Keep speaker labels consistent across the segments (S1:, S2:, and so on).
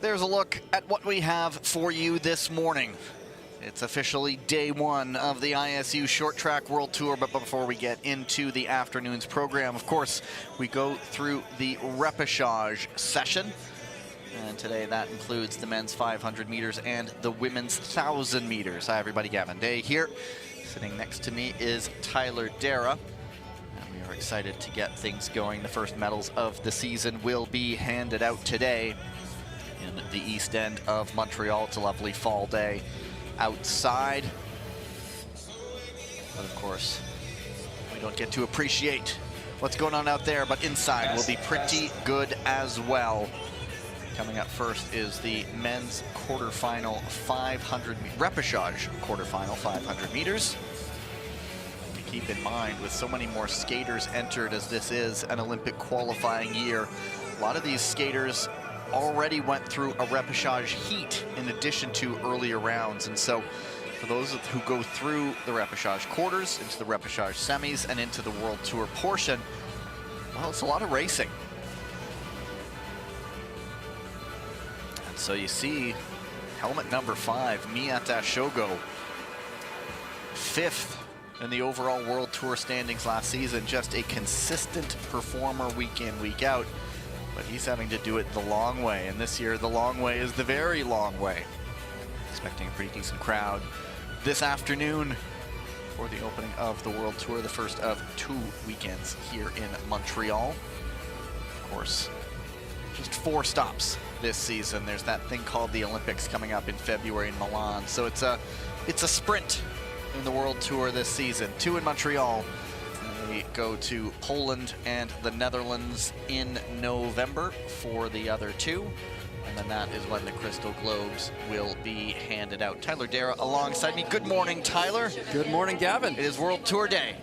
S1: there's a look at what we have for you this morning. It's officially day one of the ISU Short Track World Tour, but before we get into the afternoon's program, of course, we go through the repechage session. And today that includes the men's 500 meters and the women's 1,000 meters. Hi everybody, Gavin Day here. Sitting next to me is Tyler Dara. And we are excited to get things going. The first medals of the season will be handed out today in the east end of Montreal. It's a lovely fall day outside. But of course, we don't get to appreciate what's going on out there, but inside will be pretty good as well. Coming up first is the men's quarterfinal 500 repechage quarterfinal 500 meters. Keep in mind, with so many more skaters entered as this is an Olympic qualifying year, a lot of these skaters already went through a repechage heat in addition to earlier rounds. And so for those who go through the repechage quarters, into the repechage semis, and into the World Tour portion, well, it's a lot of racing. And so you see helmet number 5, Miyata Shogo, 5th in the overall World Tour standings last season. Just a consistent performer week in, week out. But he's having to do it the long way, and this year the long way is the very long way. Expecting a pretty decent crowd this afternoon for the opening of the World Tour, the first of 2 weekends here in Montreal. Of course, just 4 stops this season. There's that thing called the Olympics coming up in February in Milan. So it's a sprint in the World Tour this season. 2 in Montreal. We go to Poland and the Netherlands in November for the other 2. And then that is when the Crystal Globes will be handed out. Tyler Dara alongside me. Good morning, Tyler.
S2: Good morning, Gavin.
S1: It is World Tour Day.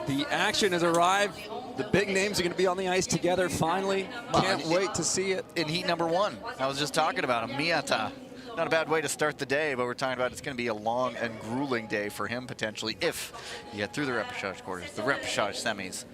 S2: The action has arrived. The big names are going to be on the ice together finally. Can't wait to see it.
S1: In heat number 1, I was just talking about him, Miyata. Not a bad way to start the day, but we're talking about it's going to be a long and grueling day for him potentially if you get through the repechage quarters, the repechage semis.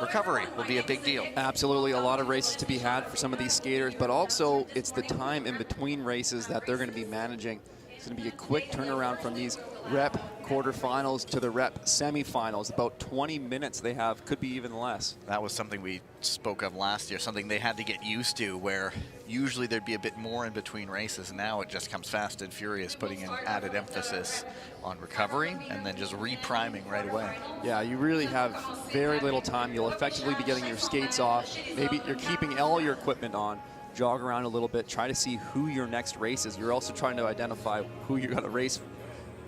S1: Recovery will be a big deal.
S2: Absolutely, a lot of races to be had for some of these skaters, but also it's the time in between races that they're going to be managing. It's going to be a quick turnaround from these rep quarterfinals to the rep semifinals. About 20 minutes they have, could be even less.
S1: That was something we spoke of last year, something they had to get used to, where usually there'd be a bit more in between races, and now it just comes fast and furious, putting an added emphasis on recovery and then just repriming right away.
S2: Yeah, you really have very little time. You'll effectively be getting your skates off. Maybe you're keeping all your equipment on. Jog around a little bit, try to see who your next race is. You're also trying to identify who you're going to race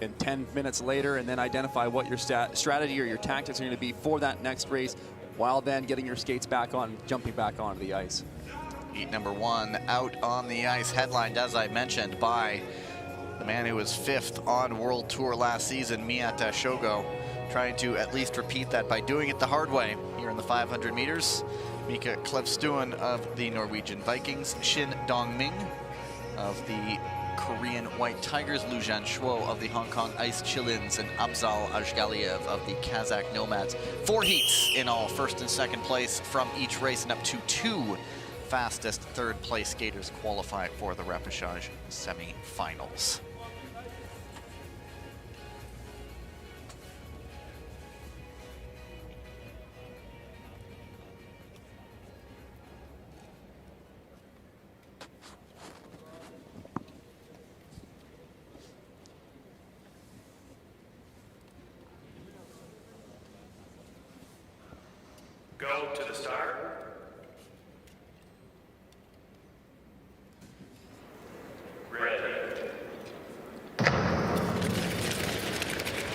S2: in 10 minutes later, and then identify what your strategy or your tactics are going to be for that next race, while then getting your skates back on, jumping back onto the ice.
S1: Heat number 1 out on the ice, headlined, as I mentioned, by the man who was 5th on World Tour last season, Miyata Shogo, trying to at least repeat that by doing it the hard way here in the 500 meters. Mika Klevstuen of the Norwegian Vikings, Shin Dong-ming of the Korean White Tigers, Lujan Shuo of the Hong Kong Ice Chillins, and Abzal Ajgaliev of the Kazakh Nomads. 4 heats in all, 1st and 2nd place from each race, and up to 2 fastest 3rd place skaters qualify for the repechage semi-finals.
S3: Go to the start. Ready.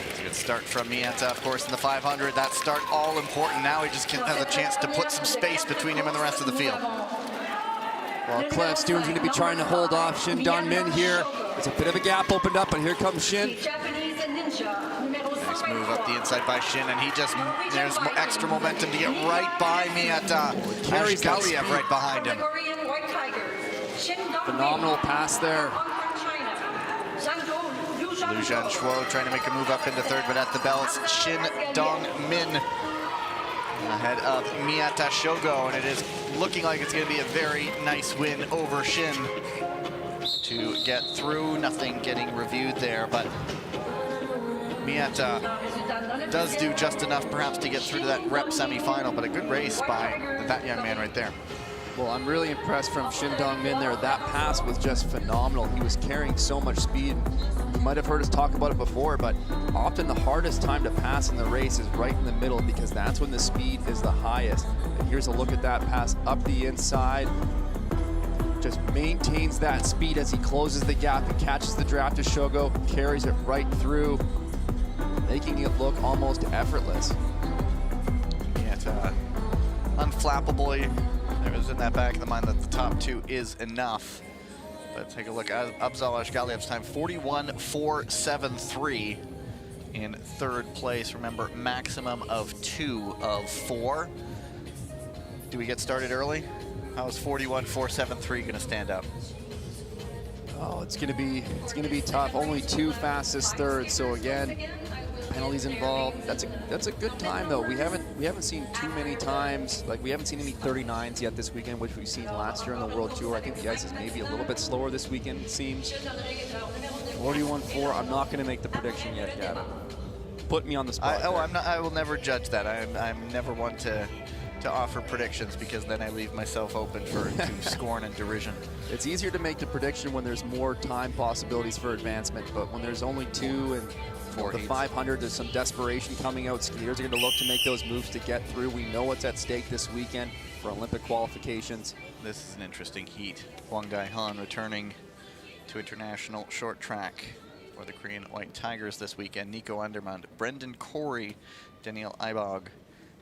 S1: It's a good start from Miyata, of course, in the 500. That start all important. Now he just has a chance to put some space between him and the rest of the field.
S2: Well, Klevstuen's going to be trying to hold off Shin Dong-min here. There's a bit of a gap opened up, and here comes Shin.
S1: Nice move up the inside by Shin, and he just, there's extra momentum to get right by Miyata.
S2: Carries
S1: Galiev right behind him.
S2: Phenomenal pass there.
S1: Lujan Shuo trying to make a move up into 3rd, but at the bell it's Shin Dong-min. Ahead of Miyata Shogo, and it is looking like it's going to be a very nice win over Shin to get through. Nothing getting reviewed there, but Miyata does do just enough perhaps to get through to that rep semifinal, but a good race by that young man right there.
S2: Well, I'm really impressed from Shin Dong-min there. That pass was just phenomenal. He was carrying so much speed. You might have heard us talk about it before, but often the hardest time to pass in the race is right in the middle because that's when the speed is the highest. And here's a look at that pass up the inside. Just maintains that speed as he closes the gap and catches the draft to Shogo, carries it right through, making it look almost effortless.
S1: Yeah, it's unflappably. There was in that back of the mind that the top two is enough. But take a look at Abzal Ashgaliev's time, 41.473 in third place. Remember, maximum of 2 of 4. Do we get started early? How's 41.473 going to stand up?
S2: Oh, it's gonna be tough. Only 2 fastest thirds. So again, penalties involved. That's a good time though. We haven't seen too many times. Like we haven't seen any 39s yet this weekend, which we've seen last year on the World Tour. I think the ice is maybe a little bit slower this weekend, it seems. 41.4. I'm not going to make the prediction yet, Gavin. Put me on the spot.
S1: I will never judge that. I'm never one to offer predictions because then I leave myself open to scorn and derision.
S2: It's easier to make the prediction when there's more time possibilities for advancement, but when there's only 2 and the 500, there's some desperation coming out. Skaters are going to look to make those moves to get through. We know what's at stake this weekend for Olympic qualifications.
S1: This is an interesting heat. Hwang Dae-han returning to international short track for the Korean White Tigers this weekend. Nico Andermond, Brendan Corey, Daniel Eibog,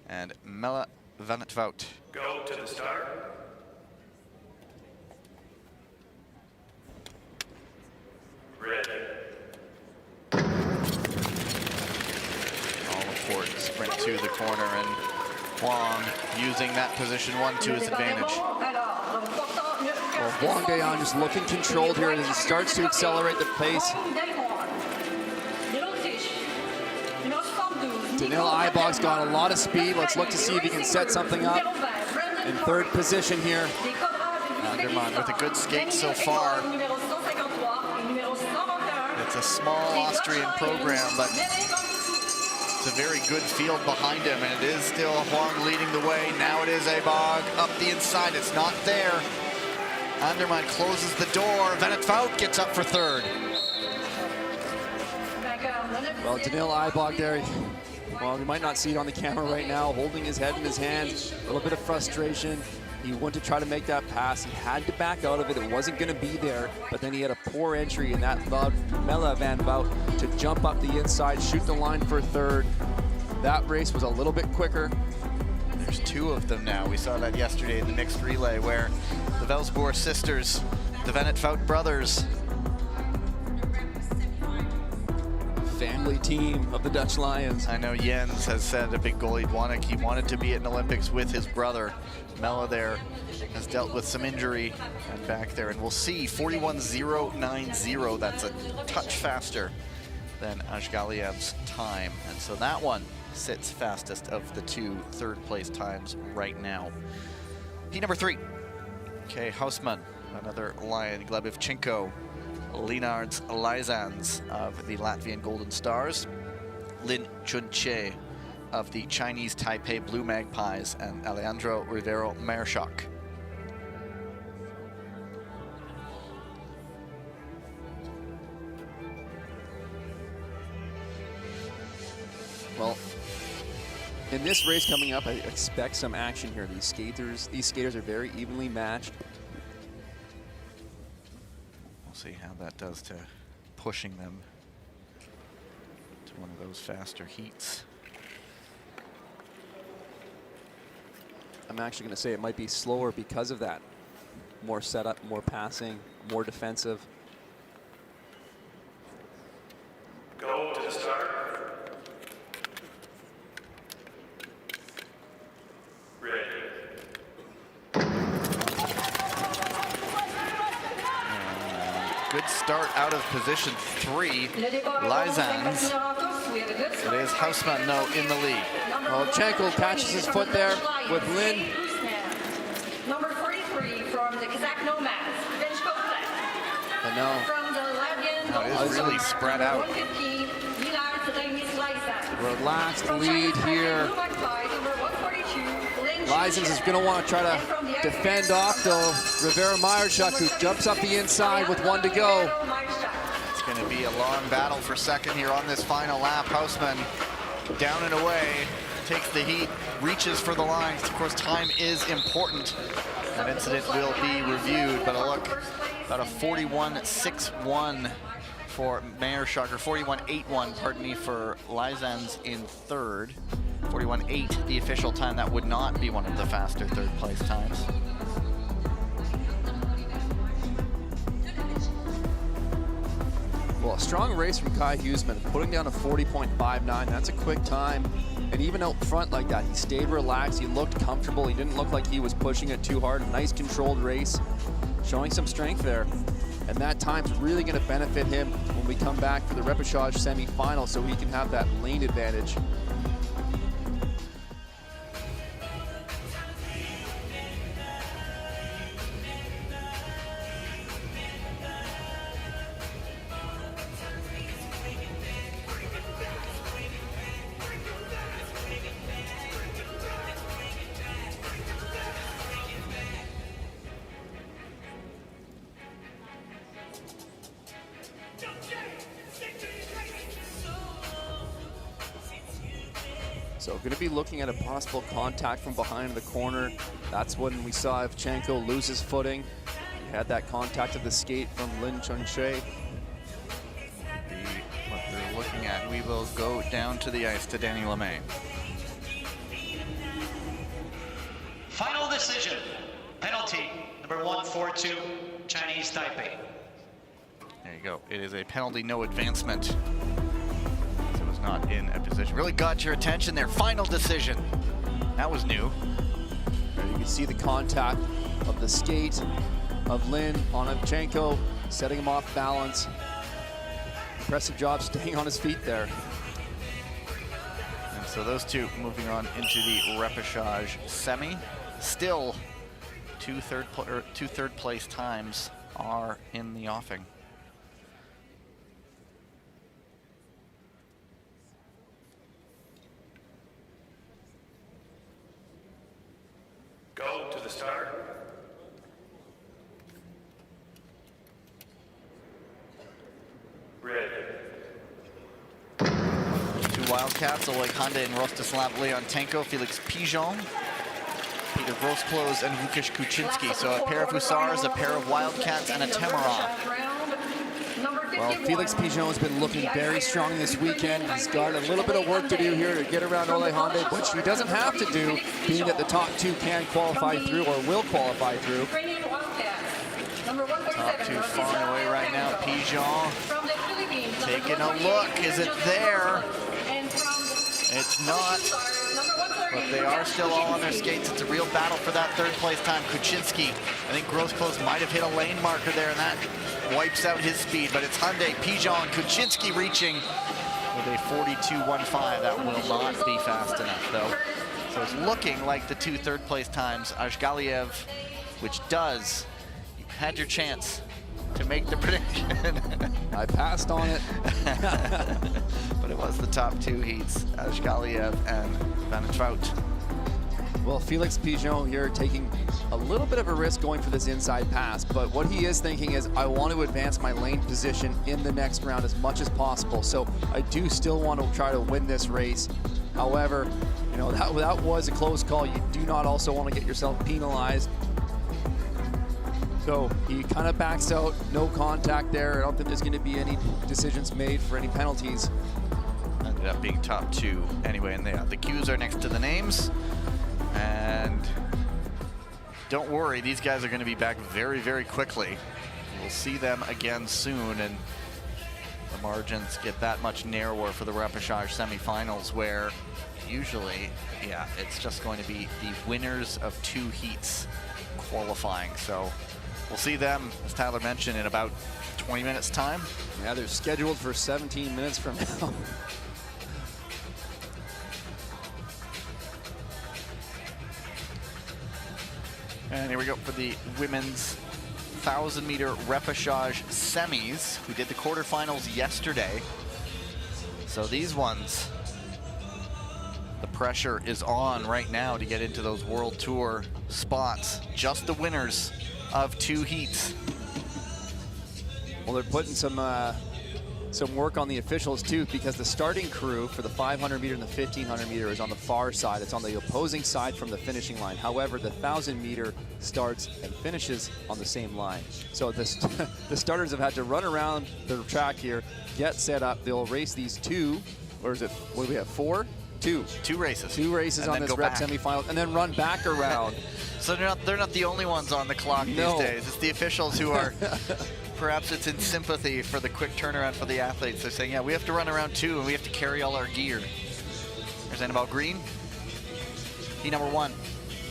S1: and Mella Van het Wout.
S3: Go to the start. Ready.
S1: Sprint to the corner, and Hwang using that position 1 to his advantage.
S2: Well, Hwang Dae-han just looking controlled here as he starts to accelerate the pace. Daniel Eibog's got a lot of speed. Let's look to see if he can set something up in third position here.
S1: Andermond with a good skate so far. It's a small Austrian program, but it's a very good field behind him, and it is still Hwang leading the way. Now it is Eibog up the inside. It's not there. Andermond closes the door. Van het Wout gets up for third.
S2: Well, Daniel Eibog there, well, you might not see it on the camera right now, holding his head in his hands, a little bit of frustration. He went to try to make that pass. He had to back out of it. It wasn't going to be there, but then he had a poor entry, and that allowed Mella Van Wout to jump up the inside, shoot the line for third. That race was a little bit quicker.
S1: There's 2 of them now. We saw that yesterday in the mixed relay where the Velsboer sisters, the Van het Wout brothers,
S2: family team of the Dutch Lions.
S1: I know Jens has said a big goal he wanted to be at an Olympics with his brother. Mella there has dealt with some injury and back there, and we'll see 41.090. That's a touch faster than Ashgaliev's time, and so that one sits fastest of the 2 third-place times right now. Heat number 3. Okay, Hausmann, another Lion, Glebivchenko, Leenaerts Lysans of the Latvian Golden Stars, Lin Chunche of the Chinese Taipei Blue Magpies, and Alejandro Rivero Mershak.
S2: Well, in this race coming up, I expect some action here. These skaters are very evenly matched.
S1: We'll see how that does to pushing them to one of those faster heats.
S2: I'm actually going to say it might be slower because of that. More setup, more passing, more defensive.
S3: Go to the start. Ready.
S1: Good start out of position 3. Lysans. It is Hausmann, though, in the lead.
S2: Oh, Chenko catches his foot there with Lin.
S4: Number 43 from the Kazakh Nomads,
S2: But no,
S4: from the Latvian.
S1: No, it is really spread out.
S4: 115,
S2: relaxed lead here. Lysens is going to want to try to defend off though. Rivera Meyerchuk, who jumps up the inside with 1 to go.
S1: It's going to be a long battle for second here on this final lap. Hausmann down and away, takes the heat, reaches for the lines. Of course, time is important. That incident will be reviewed, but a look, about a 41.61 for Meyerchuk, or 41.81, pardon me, for Lysens in third. 41.8, the official time. That would not be one of the faster third place times.
S2: Well, a strong race from Kai Huseman, putting down a 40.59. That's a quick time. And even out front like that, he stayed relaxed. He looked comfortable. He didn't look like he was pushing it too hard. A nice controlled race, showing some strength there. And that time's really going to benefit him when we come back for the repechage semifinal, so he can have that lane advantage. So going to be looking at a possible contact from behind in the corner. That's when we saw Evchenko lose his footing. He had that contact at the skate from Lin Chun-Che.
S1: What they're looking at. We will go down to the ice to Danny Lemay.
S5: Final decision. Penalty number 142, Chinese Taipei.
S1: There you go. It is a penalty, no advancement. Not in a position. Really got your attention there. Final decision. That was new.
S2: There you can see the contact of the skate of Lin on Evchenko, setting him off balance. Impressive job staying on his feet there.
S1: And so those two moving on into the repechage semi. Still, two third place times are in the offing.
S3: Go to the start. Red.
S1: Two Wildcats, Oleg Hande and Rostislav Leontenko, Felix Pigeon, Peter Grossklos, and Łukasz Kuczynski. So a pair of Hussars, a pair of Wildcats, and a Temarov.
S2: Well, Felix Pigeon's been looking very strong this weekend. He's got a little bit of work to do here to get around Ole Hande, which he doesn't have to do, being that the top two can qualify through or will qualify through.
S1: Top two far and away right now. Pigeon taking a look. Is it there? It's not. But they are still all on their skates. It's a real battle for that third place time. Kuczynski, I think Grossklos might have hit a lane marker there, and that wipes out his speed. But it's Hyundai, Pigeon, Kuczynski reaching with a 42.15. That will not be fast enough, though. So it's looking like the two third place times. Ashgaliev, which does, you had your chance to make the prediction.
S2: I passed on it.
S1: But it was the top two heats, Ashgaliev and Van Trout.
S2: Well, Felix Pigeon here taking a little bit of a risk going for this inside pass, but what he is thinking is, I want to advance my lane position in the next round as much as possible. So I do still want to try to win this race. However, you know, that was a close call. You do not also want to get yourself penalized. So he kind of backs out, no contact there. I don't think there's going to be any decisions made for any penalties.
S1: Ended up being top two anyway, and the cues are next to the names. And don't worry, these guys are going to be back very, very quickly. We'll see them again soon, and the margins get that much narrower for the repechage semifinals, where usually, yeah, it's just going to be the winners of two heats qualifying. So we'll see them, as Tyler mentioned, in about 20 minutes time.
S2: Yeah, they're scheduled for 17 minutes from now.
S1: And here we go for the women's 1,000-meter repechage semis. We did the quarterfinals yesterday. So these ones, the pressure is on right now to get into those World Tour spots. Just the winners of 2 heats.
S2: Well, they're putting some work on the officials too, because the starting crew for the 500 meter and the 1500 meter is on the far side. It's on the opposing side from the finishing line. However, the 1,000 meter starts and finishes on the same line. So the starters have had to run around the track here, get set up. They'll race these 2, or is it, what do we have, 4? 2
S1: races.
S2: 2 races on this rep semifinal, and then run back around.
S1: So they're not the only ones on the clock these days. It's the officials who are, perhaps it's in sympathy for the quick turnaround for the athletes. They're saying, yeah, we have to run around too, and we have to carry all our gear. There's Annabelle Green. Heat number 1,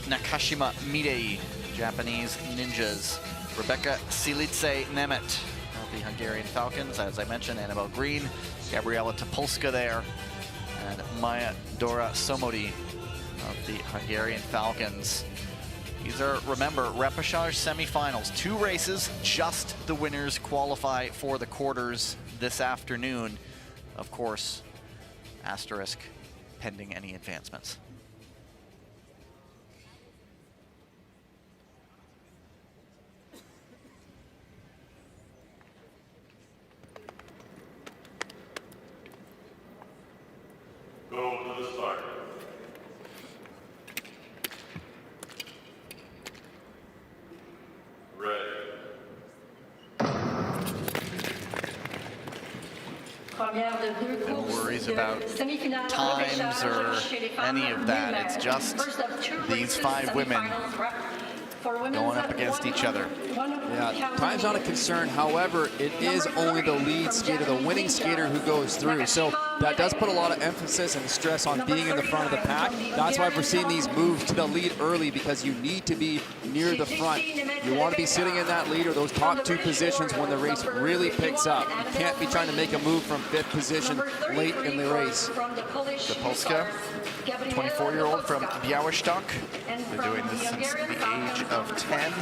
S1: Nakashima Midei, Japanese Ninjas. Rebecca Silitse Nemeth of the Hungarian Falcons. As I mentioned, Annabelle Green, Gabriela Topolska there, and Maya Dora Somodi of the Hungarian Falcons. These are, remember, repechage semifinals. 2 races, just the winners qualify for the quarters this afternoon. Of course, asterisk pending any advancements.
S3: Go to the start. Ready.
S1: No worries about times or any of that. It's just these 5 women going up against each other.
S2: Yeah, time's not a concern. However, it is only the lead skater, the winning skater, who goes through. So that does put a lot of emphasis and stress on being in the front of the pack. That's why we're seeing these moves to the lead early, because you need to be near the front. You want to be sitting in that lead or those top 2 positions when the race really picks up. You can't be trying to make a move from 5th position late in the race.
S1: Topolska, 24-year-old from Białystok. Been doing this since the age of 10.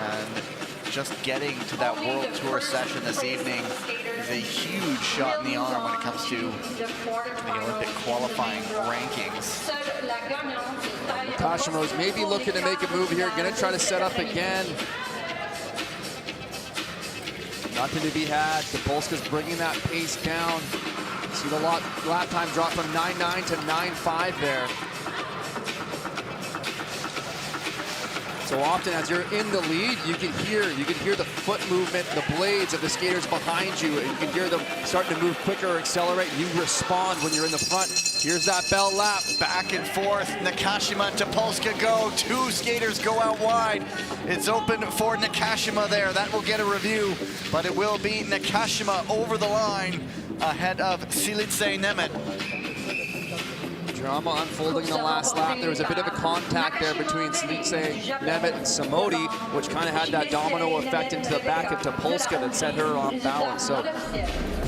S1: And just getting to that World Tour session this evening is a huge shot in the arm when it comes to the Olympic qualifying rankings.
S2: Nakashima maybe looking to make a move here, gonna try to set up again. Nothing to be had. Topolska's bringing that pace down. See the lap time drop from 9.9 to 9.5 there. So often as you're in the lead, you can hear the foot movement, the blades of the skaters behind you, and you can hear them starting to move quicker or accelerate. You respond when you're in the front. Here's that bell lap.
S1: Back and forth, Nakashima and Topolska go. 2 skaters go out wide. It's open for Nakashima there. That will get a review, but it will be Nakashima over the line ahead of Silitse Nemeth.
S2: Drama unfolding in the last lap. There was a bit of a contact there between Silitse Nemeth and Somodi, which kind of had that domino effect into the back of Topolska that set her off balance. So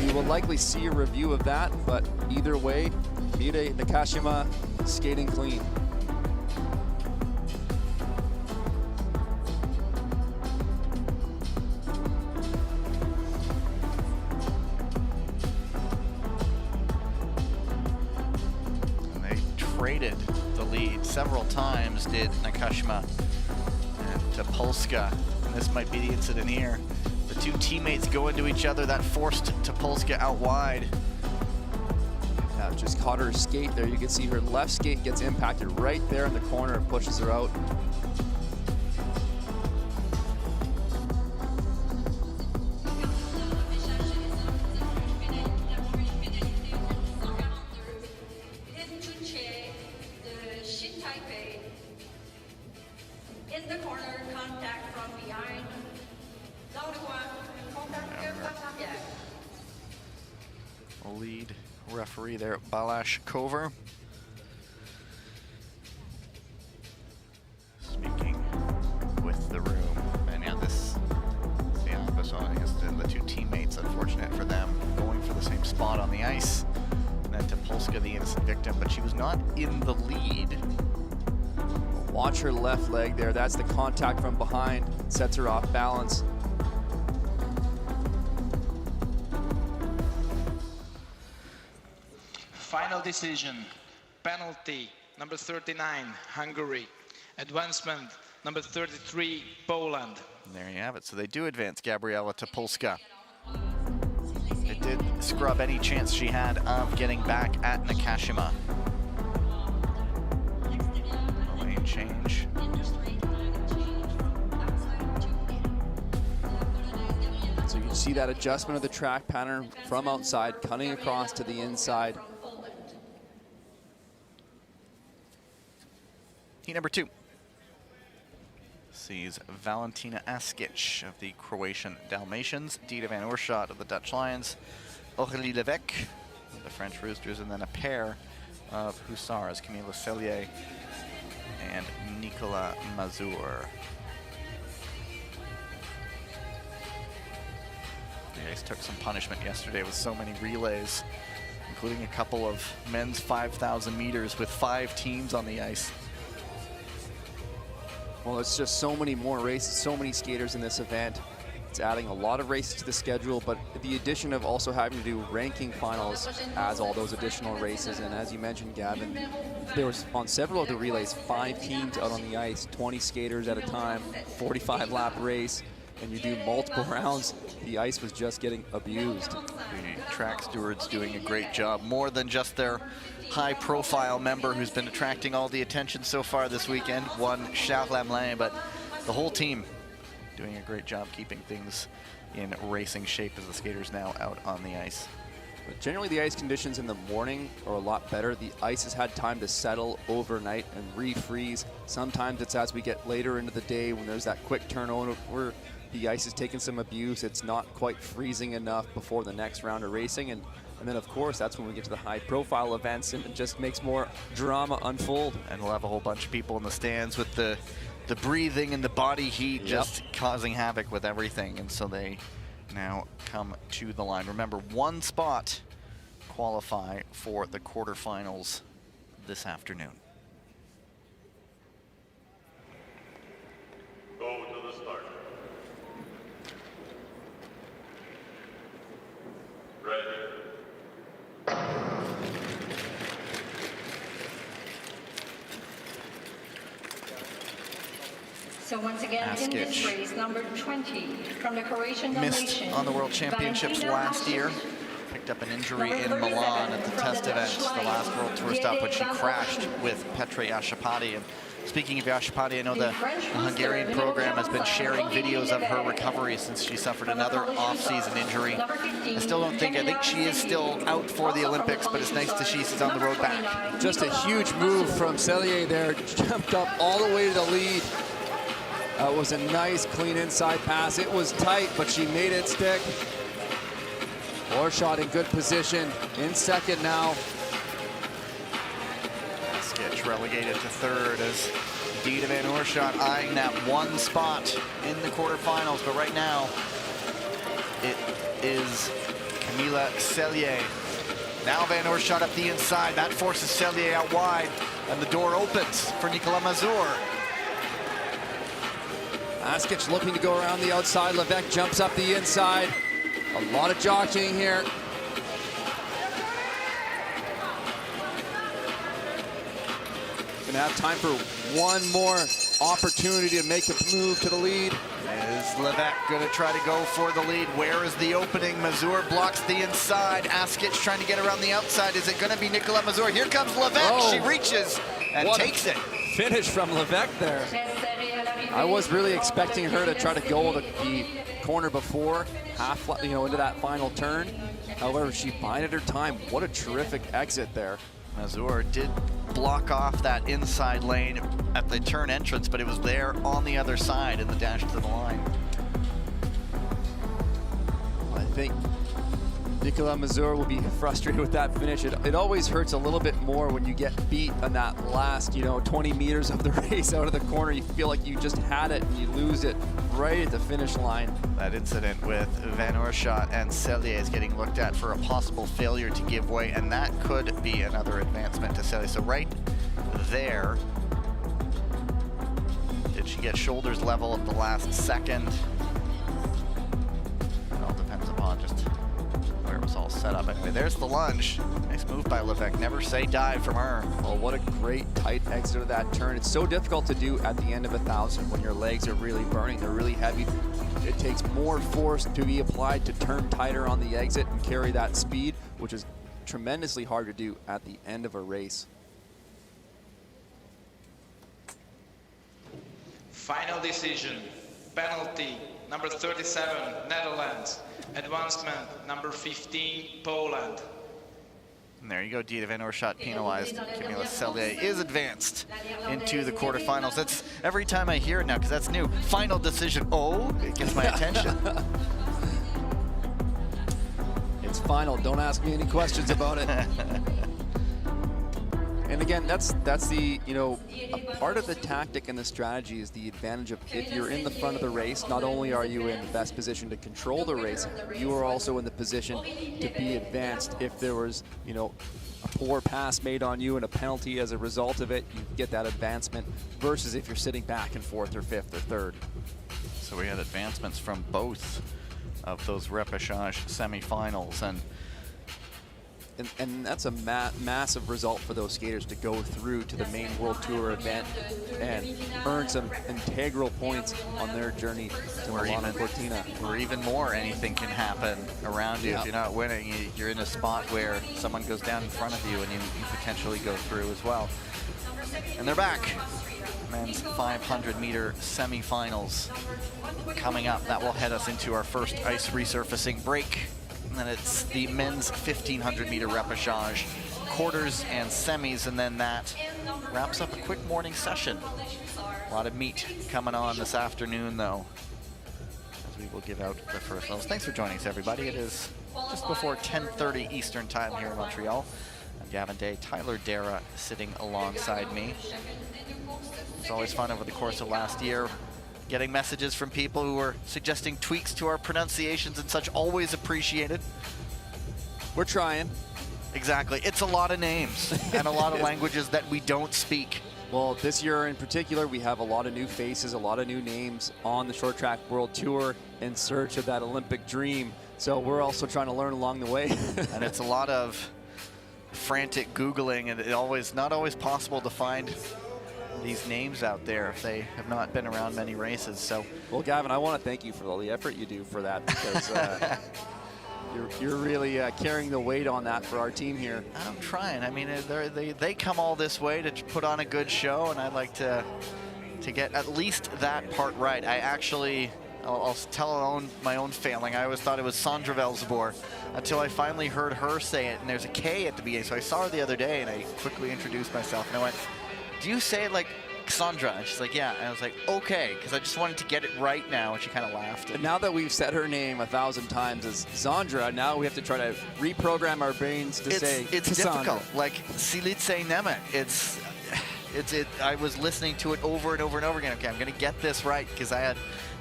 S2: we will likely see a review of that, but either way, Midei Nakashima skating clean.
S1: Traded the lead several times, did Nakashima and Topolska. And this might be the incident here. The 2 teammates go into each other. That forced Topolska out wide.
S2: Yeah, just caught her skate there. You can see her left skate gets impacted right there in the corner and pushes her out.
S4: In the corner, contact from behind.
S1: Lead referee there, Balázs Kovar. Speaking with the room. And yeah, this is the opposite. I guess the 2 teammates, unfortunate for them, going for the same spot on the ice. And then Topolska, the innocent victim, but she was not in the lead.
S2: Watch her left leg there. That's the contact from behind. Sets her off balance.
S6: Final decision. Penalty, number 39, Hungary. Advancement, number 33, Poland.
S1: And there you have it. So they do advance Gabriela Topolska. It did scrub any chance she had of getting back at Nakashima. Lane change.
S2: So you can see that adjustment of the track pattern from outside, cutting across to the inside.
S1: Heat number 2 sees Valentina Askic of the Croatian Dalmatians, Dita van Oorschot of the Dutch Lions, Aurélie Levesque of the French Roosters, and then a pair of Hussars, Camila Cellier and Nicolas Mazur. The Ice took some punishment yesterday with so many relays, including a couple of men's 5,000 meters with 5 teams on the ice.
S2: Well, it's just so many more races, so many skaters in this event. It's adding a lot of races to the schedule, but the addition of also having to do ranking finals adds all those additional races. And as you mentioned, Gavin, there was on several of the relays 5 teams out on the ice, 20 skaters at a time, 45-lap race, and you do multiple rounds. The ice was just getting abused.
S1: The track stewards doing a great job, more than just their high-profile member who's been attracting all the attention so far this weekend, one Charles Lamelin, but the whole team doing a great job keeping things in racing shape as the skaters now out on the ice.
S2: But generally the ice conditions in the morning are a lot better. The ice has had time to settle overnight and refreeze. Sometimes it's as we get later into the day when there's that quick turnover where the ice is taking some abuse. It's not quite freezing enough before the next round of racing. And then, of course, that's when we get to the high-profile events, and it just makes more drama unfold.
S1: And we'll have a whole bunch of people in the stands with the breathing and the body heat just causing havoc with everything. And so they now come to the line. Remember, 1 spot qualify for the quarterfinals this afternoon.
S3: Go to the start. Ready.
S4: So once again, in this race, number 20 from the Croatian
S1: Missed
S4: Dalmatians,
S1: on the World Championships last year. Picked up an injury in Milan at the test event, the last World Tour stop, when she crashed with Petre Ashapati. And speaking of Ashapati, I know the Hungarian program has been sharing videos of her recovery since she suffered another off-season injury. I think she is still out for the Olympics, but it's nice to see she's on the road back.
S2: Just a huge move from Cellier there, jumped up all the way to the lead. It was a nice, clean inside pass. It was tight, but she made it stick. Oorschot in good position, in second now.
S1: Askic relegated to third as Dita van Oorschot eyeing that 1 spot in the quarterfinals. But right now, it is Camila Cellier. Now van Oorschot up the inside. That forces Cellier out wide, and the door opens for Nicolas Mazur.
S2: Askic looking to go around the outside. Levesque jumps up the inside. A lot of jockeying here. Gonna have time for one more opportunity to make a move to the lead.
S1: Is Levesque gonna try to go for the lead? Where is the opening? Mazur blocks the inside. Askic trying to get around the outside. Is it gonna be Nicolas Mazur? Here comes Levesque.
S2: Oh,
S1: she reaches and takes it.
S2: Finish from Levesque there. I was really expecting her to try to go the corner before, into that final turn. However, she bided her time. What a terrific exit there.
S1: Mazur did block off that inside lane at the turn entrance, but it was there on the other side in the dash to the line.
S2: I think Nicolas Mazur will be frustrated with that finish. It always hurts a little bit more when you get beat on that last, 20 meters of the race out of the corner. You feel like you just had it and you lose it right at the finish line.
S1: That incident with Van Oorschot and Cellier is getting looked at for a possible failure to give way, and that could be another advancement to Cellier. So right there Did she get shoulders level at the last second? It all depends upon just where it was all set up. Anyway, there's the lunge. Nice move by Levesque. Never say die from her.
S2: Well, what a great tight exit of that turn. It's so difficult to do at the end of 1,000 when your legs are really burning. They're really heavy. It takes more force to be applied to turn tighter on the exit and carry that speed, which is tremendously hard to do at the end of a race.
S6: Final decision, penalty, number 37, Netherlands. Advancement, number 15, Poland.
S1: And there you go, Dita Van Oorschot penalized. Camila Cellier is advanced into the quarterfinals. That's every time I hear it now, because that's new. Final decision. Oh, it gets my attention.
S2: It's final. Don't ask me any questions about it. And again, that's the, you know, a part of the tactic and the strategy is the advantage of if you're in the front of the race, not only are you in the best position to control the race, you are also in the position to be advanced. If there was, you know, a poor pass made on you and a penalty as a result of it, you get that advancement versus if you're sitting back in 4th or 5th or 3rd.
S1: So we had advancements from both of those repechage semifinals,
S2: and that's a massive result for those skaters to go through to the main World Tour event and earn some integral points on their journey to Milano Cortina.
S1: Or even more, anything can happen around you.
S2: Yeah.
S1: If you're not winning, you're in a spot where someone goes down in front of you and you potentially go through as well. And they're back. Men's 500-meter semifinals coming up. That will head us into our first ice resurfacing break. And then it's the men's 1,500-meter repechage, quarters and semis, and then that wraps up a quick morning session. A lot of meat coming on this afternoon, though, as we will give out the first levels. Thanks for joining us, everybody. It is just before 10:30 Eastern time here in Montreal. I'm Gavin Day, Tyler Dara sitting alongside me. It's always fun over the course of last year, getting messages from people who are suggesting tweaks to our pronunciations and such. Always appreciated.
S2: We're trying.
S1: Exactly. It's a lot of names and a lot of languages that we don't speak.
S2: Well, this year in particular, we have a lot of new faces, a lot of new names on the Short Track World Tour in search of that Olympic dream. So we're also trying to learn along the way.
S1: And it's a lot of frantic Googling, and it's not always possible to find these names out there if they have not been around many races. So,
S2: well, Gavin, I want to thank you for all the effort you do for that, because you're really carrying the weight on that for our team here.
S1: I'm trying. I mean, they come all this way to put on a good show, and I'd like to get at least that part right. I actually, I'll tell my own failing. I always thought it was Sandra Velzebor until I finally heard her say it, and there's a K at the beginning. So I saw her the other day, and I quickly introduced myself, and I went, "Do you say it like Cassandra?" And she's like, "Yeah." And I was like, "Okay," because I just wanted to get it right now, and she kind of laughed.
S2: And now that we've said her name 1,000 times as Sandra, now we have to try to reprogram our brains to say
S1: it's
S2: Cassandra.
S1: difficult. Like Silitse Nemec. I was listening to it over and over and over again. Okay, I'm going to get this right because I had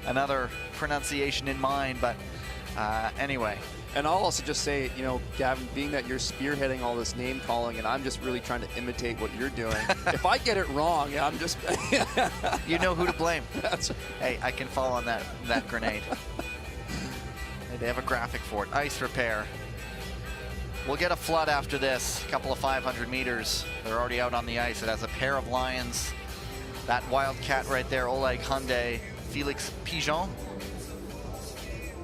S1: another pronunciation in mind. But anyway.
S2: And I'll also just say, you know, Gavin, being that you're spearheading all this name calling and I'm just really trying to imitate what you're doing, if I get it wrong, I'm just...
S1: You know who to blame.
S2: That's right.
S1: Hey, I can fall on that grenade. They have a graphic for it. Ice repair. We'll get a flood after this. A couple of 500 meters. They're already out on the ice. It has a pair of lions. That Wildcat right there, Oleg Hyundai, Felix Pigeon.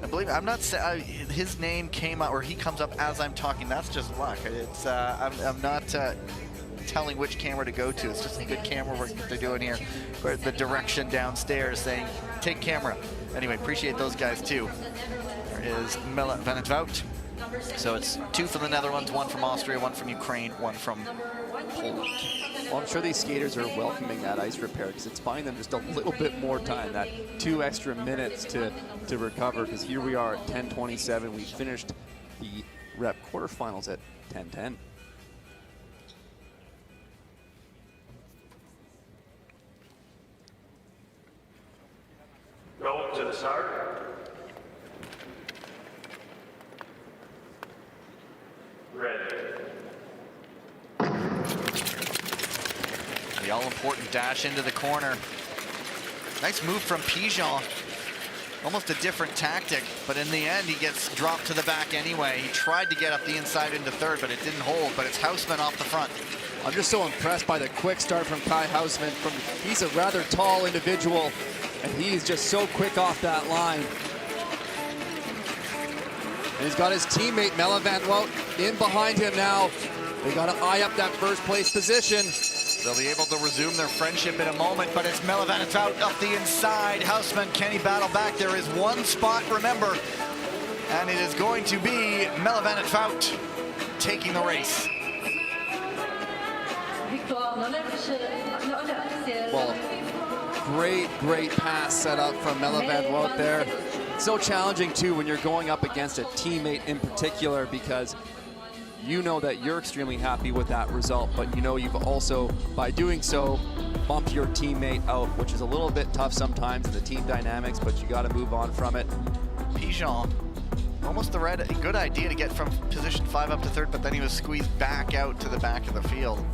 S1: I believe, I'm not saying his name came out, or he comes up as I'm talking. That's just luck. It's I'm not telling which camera to go to. It's just a good camera work that they're doing here. Or the direction downstairs saying, take camera. Anyway, appreciate those guys too. There is Mila van het Wout. So it's 2 from the Netherlands, 1 from Austria, 1 from Ukraine, 1 from Poland.
S2: Well, I'm sure these skaters are welcoming that ice repair because it's buying them just a little bit more time, that 2 extra minutes to recover, because here we are at 10:27. We finished the rep quarterfinals at 10:10.
S3: Go to the start. Ready.
S1: The all-important dash into the corner. Nice move from Pigeon. Almost a different tactic, but in the end, he gets dropped to the back anyway. He tried to get up the inside into third, but it didn't hold, but it's Houseman off the front.
S2: I'm just so impressed by the quick start from Kai Houseman. He's a rather tall individual, and he's just so quick off that line. And he's got his teammate, Melle Van Wout, in behind him now. They got to eye up that first place position.
S1: They'll be able to resume their friendship in a moment, but it's Melle Van Wout up the inside. Houseman, can he battle back? There is one spot, remember, and it is going to be Melle Van Wout taking the race.
S2: Well, great pass set up from Melle Van Wout there. So challenging too when you're going up against a teammate in particular, because you know that you're extremely happy with that result, but you know you've also, by doing so, bumped your teammate out, which is a little bit tough sometimes in the team dynamics, but you got to move on from it.
S1: Pigeon, almost the good idea to get from position 5 up to third, but then he was squeezed back out to the back of the field.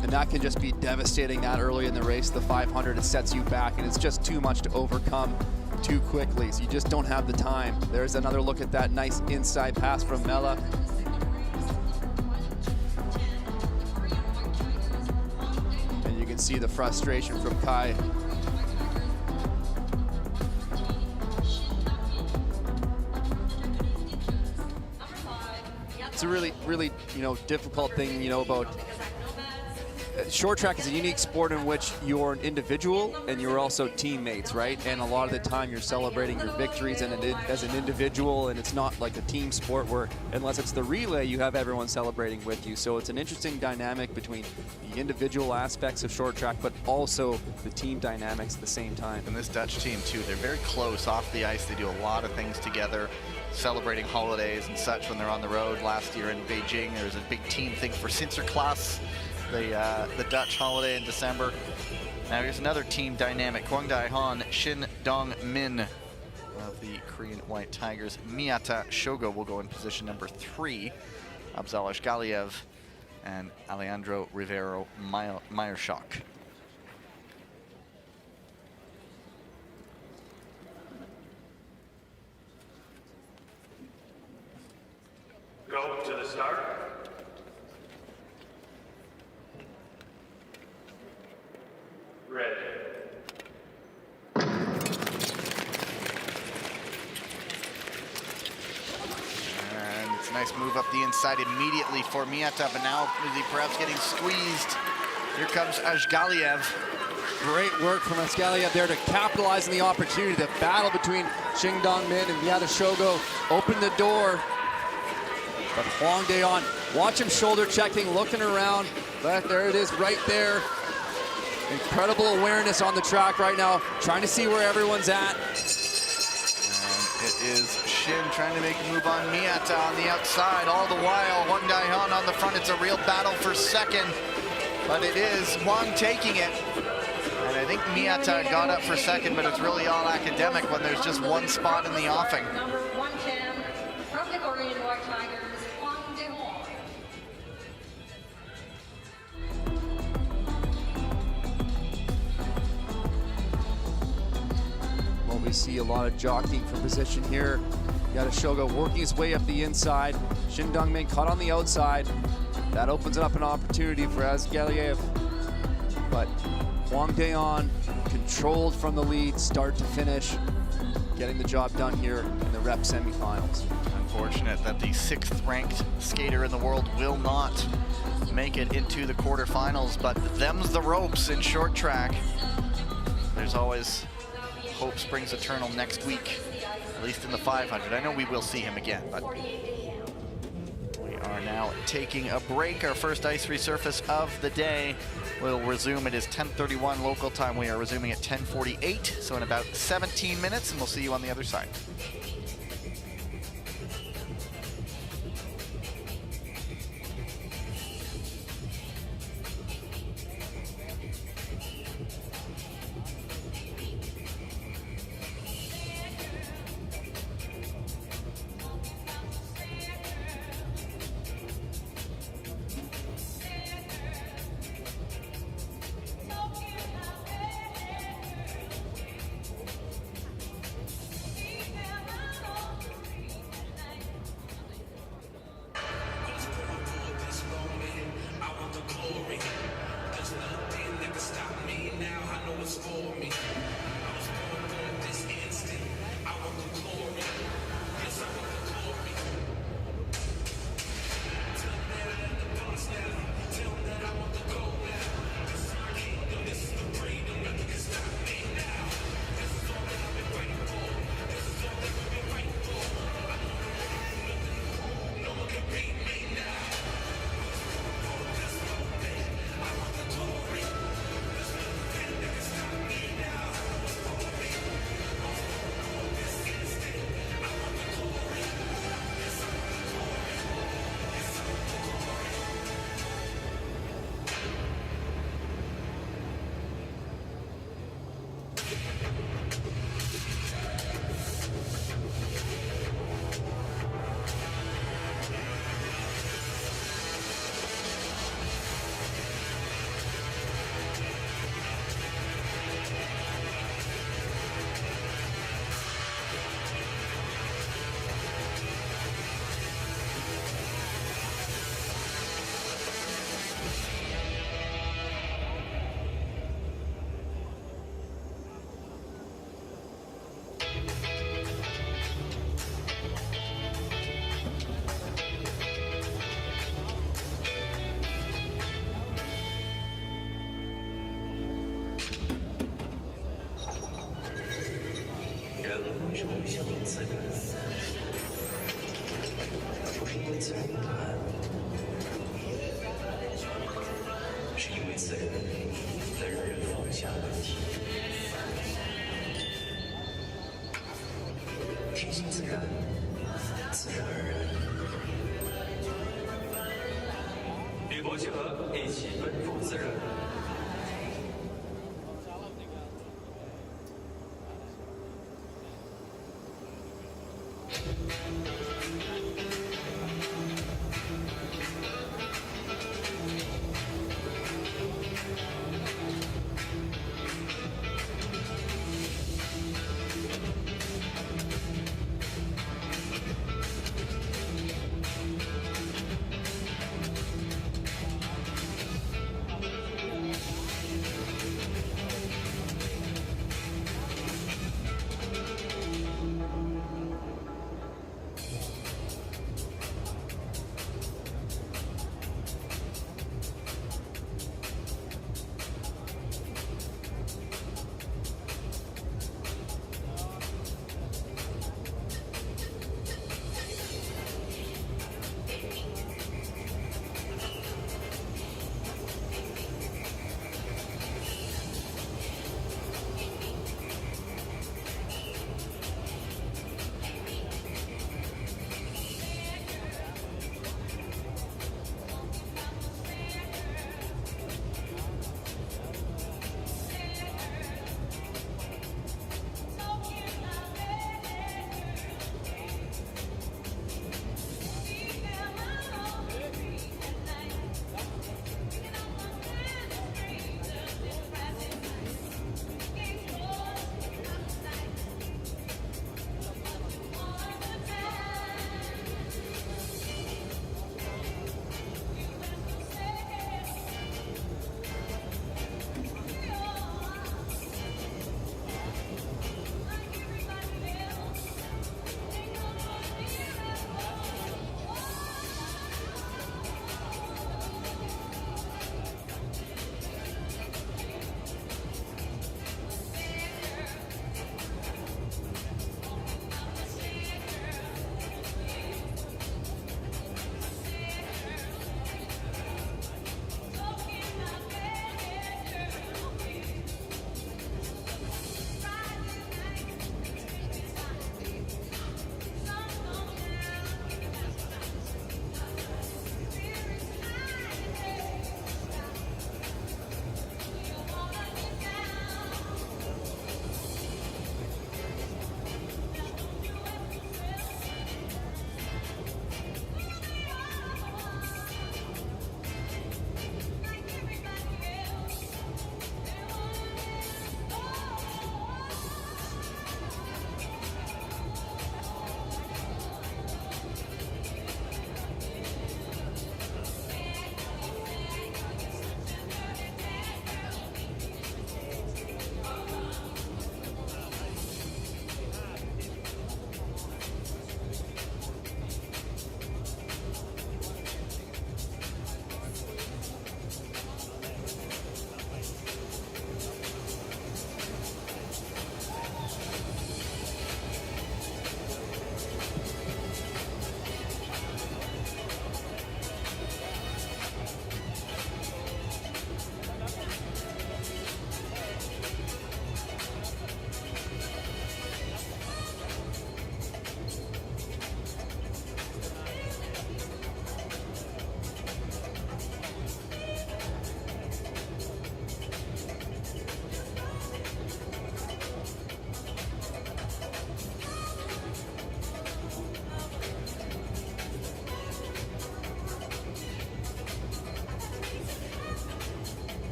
S2: And that can just be devastating that early in the race. The 500, it sets you back, and it's just too much to overcome too quickly, so you just don't have the time. There's another look at that nice inside pass from Melle. And you can see the frustration from Kai. It's a really, difficult thing, about short track is a unique sport in which you're an individual and you're also teammates, right? And a lot of the time you're celebrating your victories as an individual, and it's not like a team sport where, unless it's the relay, you have everyone celebrating with you. So it's an interesting dynamic between the individual aspects of short track, but also the team dynamics at the same time.
S1: And this Dutch team too, they're very close off the ice. They do a lot of things together, celebrating holidays and such when they're on the road. Last year in Beijing, there was a big team thing for Sinterklaas, the Dutch holiday in December. Now here's another team dynamic. Kwangdae Han, Shin Dong Min of the Korean White Tigers. Miyata Shogo will go in position number 3. Abzalash Galiev and Alejandro Rivero Meyerschok.
S3: Go to the start. Ready.
S1: And it's a nice move up the inside immediately for Miyata, but now is he perhaps getting squeezed? Here comes Ashgaliev.
S2: Great work from Ashgaliev there to capitalize on the opportunity. The battle between Shin Dong-min and Miyata Shogo opened the door. But Hwang Dae-on, watch him shoulder checking, looking around. But there it is right there. Incredible awareness on the track right now, trying to see where everyone's at.
S1: And it is Shin trying to make a move on Miyata on the outside. All the while, Hwang Dae-han on the front. It's a real battle for second, but it is Hwang taking it. And I think Miyata got up for second, but it's really all academic when there's just one spot in the offing.
S4: Number 110 from the Korean White Tigers, Hwang Dae-han.
S2: Well, we see a lot of jockeying for position here. Miyata Shogo working his way up the inside. Shin Dong-min caught on the outside. That opens up an opportunity for Ashgaliev. But Hwang Dae-on controlled from the lead, start to finish, getting the job done here in the rep semifinals.
S1: Unfortunate that the 6th ranked skater in the world will not make it into the quarterfinals, but them's the ropes in short track. There's always hope springs eternal next week, at least in the 500. I know we will see him again, but we are now taking a break. Our first ice resurface of the day will resume. It is 10:31 local time. We are resuming at 10:48, so in about 17 minutes, and we'll see you on the other side.
S7: 自然的答案，是因为自然能让人放下问题。听信自然，自然而然。与博结合，一起奔赴自然。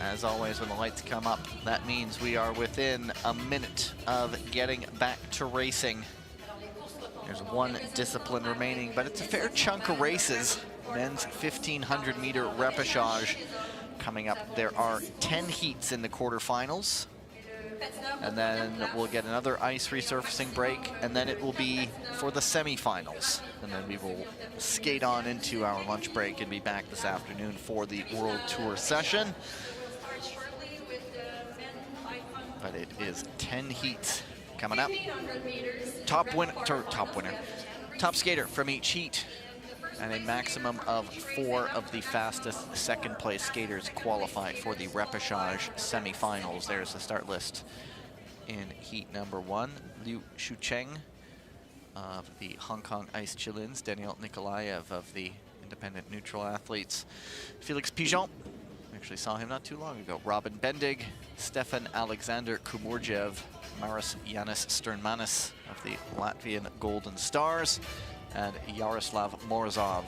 S1: As always, when the lights come up, that means we are within a minute of getting back to racing. There's one discipline remaining, but it's a fair chunk of races. Men's 1500 meter repechage coming up. There are 10 heats in the quarterfinals. And then we'll get another ice resurfacing break, and then it will be for the semifinals. And then we will skate on into our lunch break and be back this afternoon for the World Tour session. But it is 10 heats coming up. Top skater from each heat, and a maximum of 4 of the fastest second place skaters qualify for the repechage semifinals. There's the start list in heat number 1. Liu Shucheng of the Hong Kong Ice Chillins, Daniel Nikolaev of the independent neutral athletes, Felix Pigeon, actually saw him not too long ago, Robin Bendig, Stefan Alexander Kumurjev, Maris Yanis Sternmanis of the Latvian Golden Stars, and Yaroslav Morozov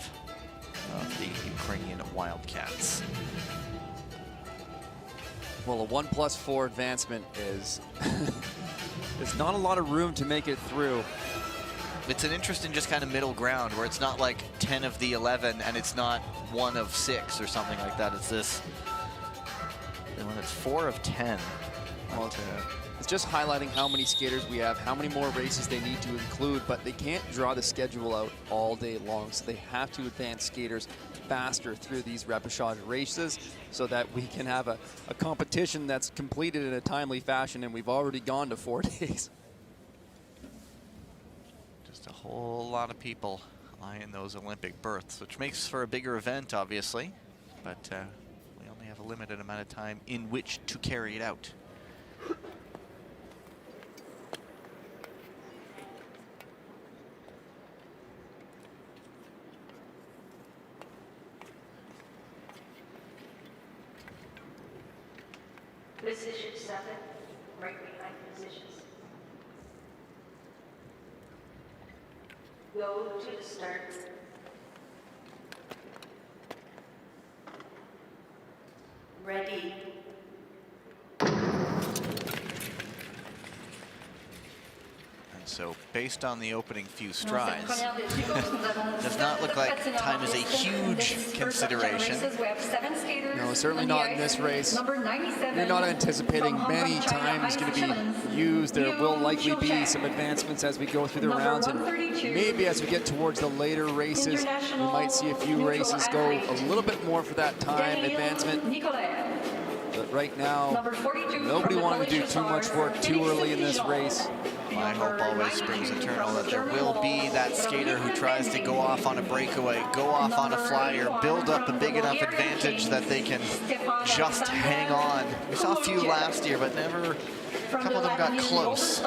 S1: of the Ukrainian Wildcats.
S2: Well, a 1+4 advancement is there's not a lot of room to make it through.
S1: It's an interesting just kind of middle ground where it's not like 10 of the 11 and it's not 1 of 6 or something like that. It's this, and when it's 4 of 10.
S2: Well, it's just highlighting how many skaters we have, how many more races they need to include, but they can't draw the schedule out all day long, so they have to advance skaters faster through these repechage races so that we can have a competition that's completed in a timely fashion, and we've already gone to 4 days.
S1: Just a whole lot of people eyeing those Olympic berths, which makes for a bigger event, obviously, but we only have a limited amount of time in which to carry it out.
S4: Position 7, right behind positions. Go to the start. Ready.
S1: So based on the opening few strides, does not look like time is a huge consideration.
S2: No, certainly not in this race. You're not anticipating many times going to be used. There will likely be some advancements as we go through the rounds, and maybe as we get towards the later races, we might see a few races go a little bit more for that time advancement. But right now, nobody wanted to do too much work too early in this race.
S1: My hope always springs eternal that there will be that skater who tries to go off on a breakaway, go off on a flyer, build up a big enough advantage that they can just hang on. We saw a few last year, but never, a couple of them got close.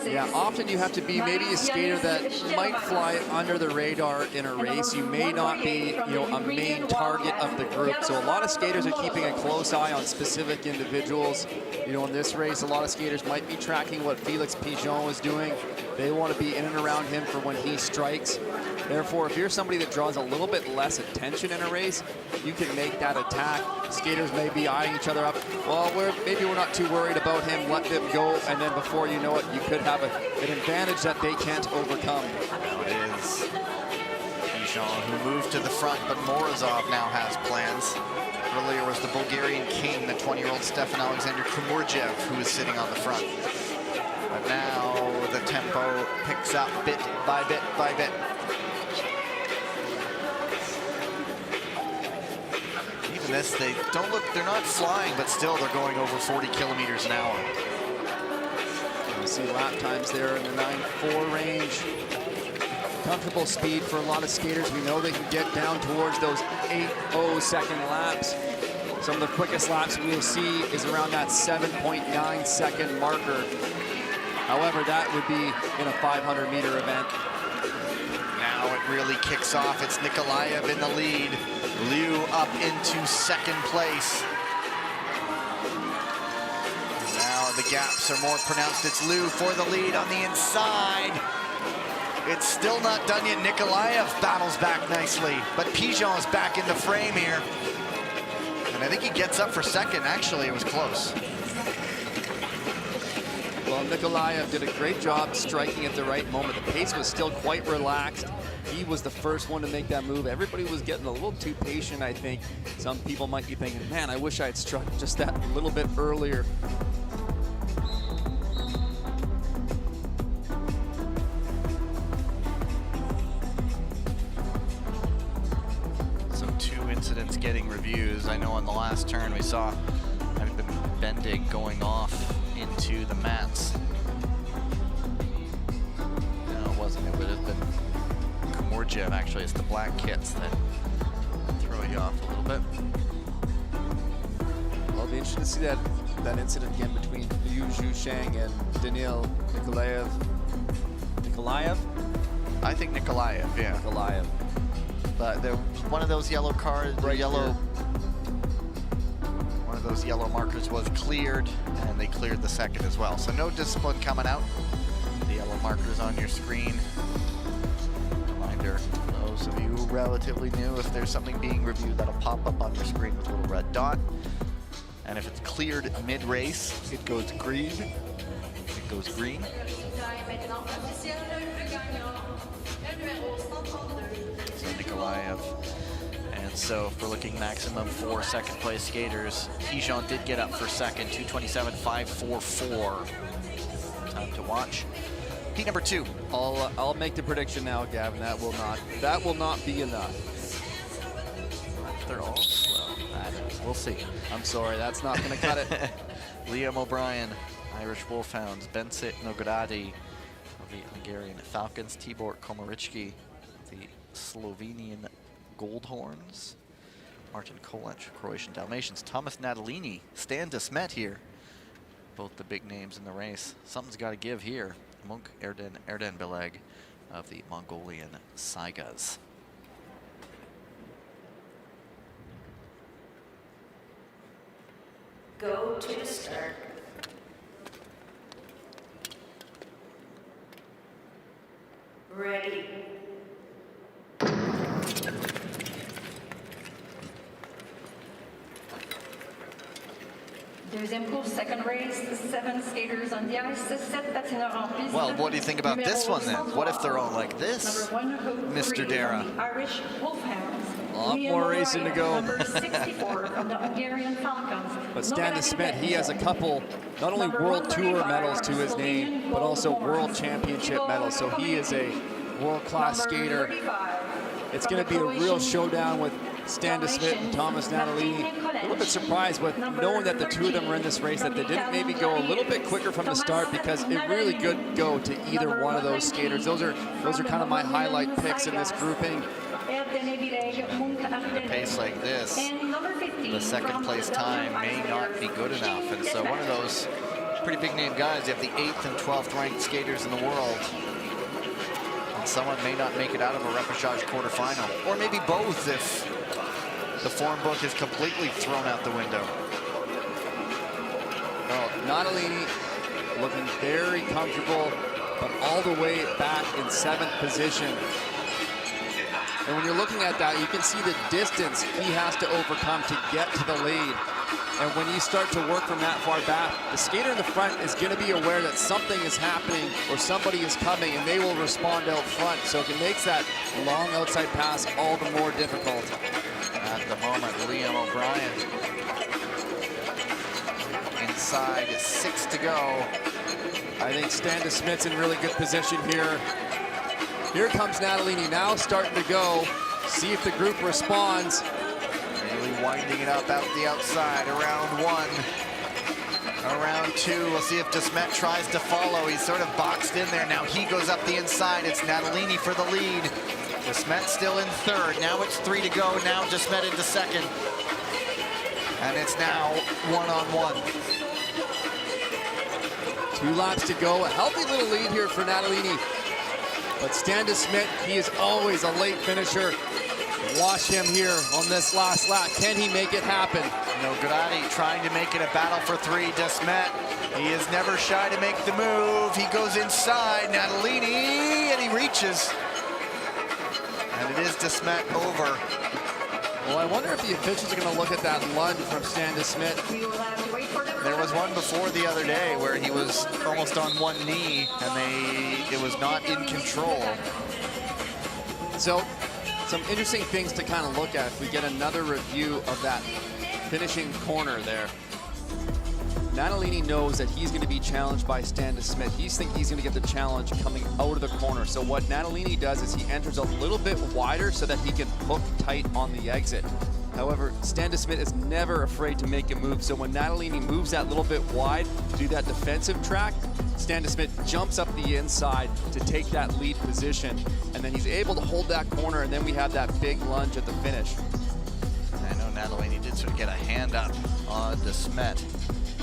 S2: Yeah, often you have to be maybe a skater that might fly under the radar in a race. You may not be, a main target of the group. So a lot of skaters are keeping a close eye on specific individuals. In this race, a lot of skaters might be tracking what Felix Pigeon is doing. They want to be in and around him for when he strikes. Therefore, if you're somebody that draws a little bit less attention in a race, you can make that attack. Skaters may be eyeing each other up. Well, maybe we're not too worried about him, let them go, and then before you know it, you could have an advantage that they can't overcome.
S1: Now it is Pigeon who moved to the front, but Morozov now has plans. Earlier was the Bulgarian king, the 20-year-old Stefan Alexander Kumurjev, who is sitting on the front. But now the tempo picks up bit by bit by bit. Even this, they're not flying, but still they're going over 40 kilometers an hour.
S2: You see lap times there in the 9.4 range. Comfortable speed for a lot of skaters. We know they can get down towards those 8.0 second laps. Some of the quickest laps we'll see is around that 7.9 second marker. However, that would be in a 500-meter event.
S1: Now it really kicks off. It's Nikolaev in the lead. Liu up into second place. Now the gaps are more pronounced. It's Liu for the lead on the inside. It's still not done yet. Nikolaev battles back nicely, but Pigeon's back in the frame here. And I think he gets up for second. Actually, it was close.
S2: Well, Nikolaev did a great job striking at the right moment. The pace was still quite relaxed. He was the first one to make that move. Everybody was getting a little too patient, I think. Some people might be thinking, man, I wish I had struck just that little bit earlier.
S1: So 2 incidents getting reviews. I know on the last turn we saw the Bendig going off into the mats. No, it wasn't. It would have been Kumorjev, actually. It's the black kits that throw you off a little bit.
S2: Well, it'll be interesting to see that incident again between Liu Zhusheng and Daniil Nikolaev. Nikolaev?
S1: I think Nikolaev, yeah.
S2: Nikolaev.
S1: But there was one of those yellow cards,
S2: Right
S1: one of those yellow markers was cleared, and they cleared the second as well. So no discipline coming out. The yellow markers on your screen. Reminder, those of you who relatively new, if there's something being reviewed, that'll pop up on your screen with a little red dot. And if it's cleared mid-race, it goes green. It goes green. So Nikolaev. And so if we're looking maximum 4 second place skaters, Pigeon did get up for second, 2:27.544. Time to watch. Heat number 2.
S2: I'll make the prediction now, Gavin. That will not be enough.
S1: They're all slow. We'll see.
S2: I'm sorry, that's not going to cut it.
S1: Liam O'Brien, Irish Wolfhounds, Bensit Nogradi of the Hungarian Falcons, Tibor Komarički, the Slovenian Goldhorns, Martin Kolac, Croatian Dalmatians, Thomas Natalini, Stan Desmet here. Both the big names in the race. Something's got to give here. Munk Erdenbeleg of the Mongolian Saigas.
S4: Go to the start. Ready. Deuxième course, second race, 7 skaters on the ice, 7 patineurs en piste.
S1: Well, what do you think about this one then? What if they're all like this, Mr. Dara?
S4: Irish Wolfhounds.
S2: A lot more racing to go.
S4: Number 64 from the Hungarian Falcons.
S2: But Stan Desmet, he has a couple, not only World Tour medals to his name, but also World Championship medals. So he is a world-class skater. It's going to be a real showdown with Stan Desmet and Thomas Natalini. A little bit surprised with knowing that the two of them were in this race, that they didn't maybe go a little bit quicker from the start, because it really could go to either one of those skaters. Those are kind of my highlight picks in this grouping.
S1: At a pace like this, the second place time may not be good enough. And so one of those pretty big name guys, you have the 8th and 12th ranked skaters in the world. And someone may not make it out of a repechage quarterfinal, or maybe both if the form book is completely thrown out the window.
S2: Well, Natalini looking very comfortable, but all the way back in 7th position. And when you're looking at that, you can see the distance he has to overcome to get to the lead. And when you start to work from that far back, the skater in the front is going to be aware that something is happening or somebody is coming, and they will respond out front. So it makes that long outside pass all the more difficult.
S1: At the moment, Liam O'Brien inside, 6 to go.
S2: I think Stan Desmet's in really good position here. Here comes Natalini now starting to go. See if the group responds.
S1: Really winding it up out the outside. Around 1. Around 2. We'll see if Desmet tries to follow. He's sort of boxed in there now. He goes up the inside. It's Natalini for the lead. Desmet still in 3rd. Now it's 3 to go. Now Desmet into 2nd. And it's now 1-on-1.
S2: 2 laps to go. A healthy little lead here for Natalini. But Stan Desmet, he is always a late finisher. Watch him here on this last lap. Can he make it happen?
S1: Nogradi trying to make it a battle for 3. Desmet, he is never shy to make the move. He goes inside. Natalini, and he reaches. And it is Desmet over.
S2: Well, I wonder if the officials are going to look at that lunge from Stan Smith.
S4: We will have to wait for the
S1: There was one before the other day where he was almost on one knee and it was not in control.
S2: So, some interesting things to kind of look at if we get another review of that finishing corner there. Natalini knows that he's going to be challenged by Stan Smith. He's thinking he's going to get the challenge coming out of the corner. So what Natalini does is he enters a little bit wider so that he can hook tight on the exit. However, Stan Smith is never afraid to make a move. So when Natalini moves that little bit wide to do that defensive track, Stan Smith jumps up the inside to take that lead position. And then he's able to hold that corner, and then we have that big lunge at the finish.
S1: I know Natalini did sort of get a hand up on Desmet.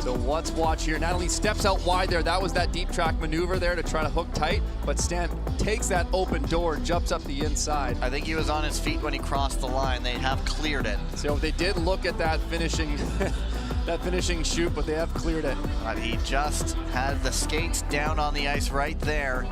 S2: So let's watch here. Natalie steps out wide there. That was that deep track maneuver there to try to hook tight, but Stan takes that open door, jumps up the inside.
S1: I think he was on his feet when he crossed the line. They have cleared it.
S2: So they did look at that finishing that finishing shoot, but they have cleared it.
S1: But he just had the skates down on the ice right there.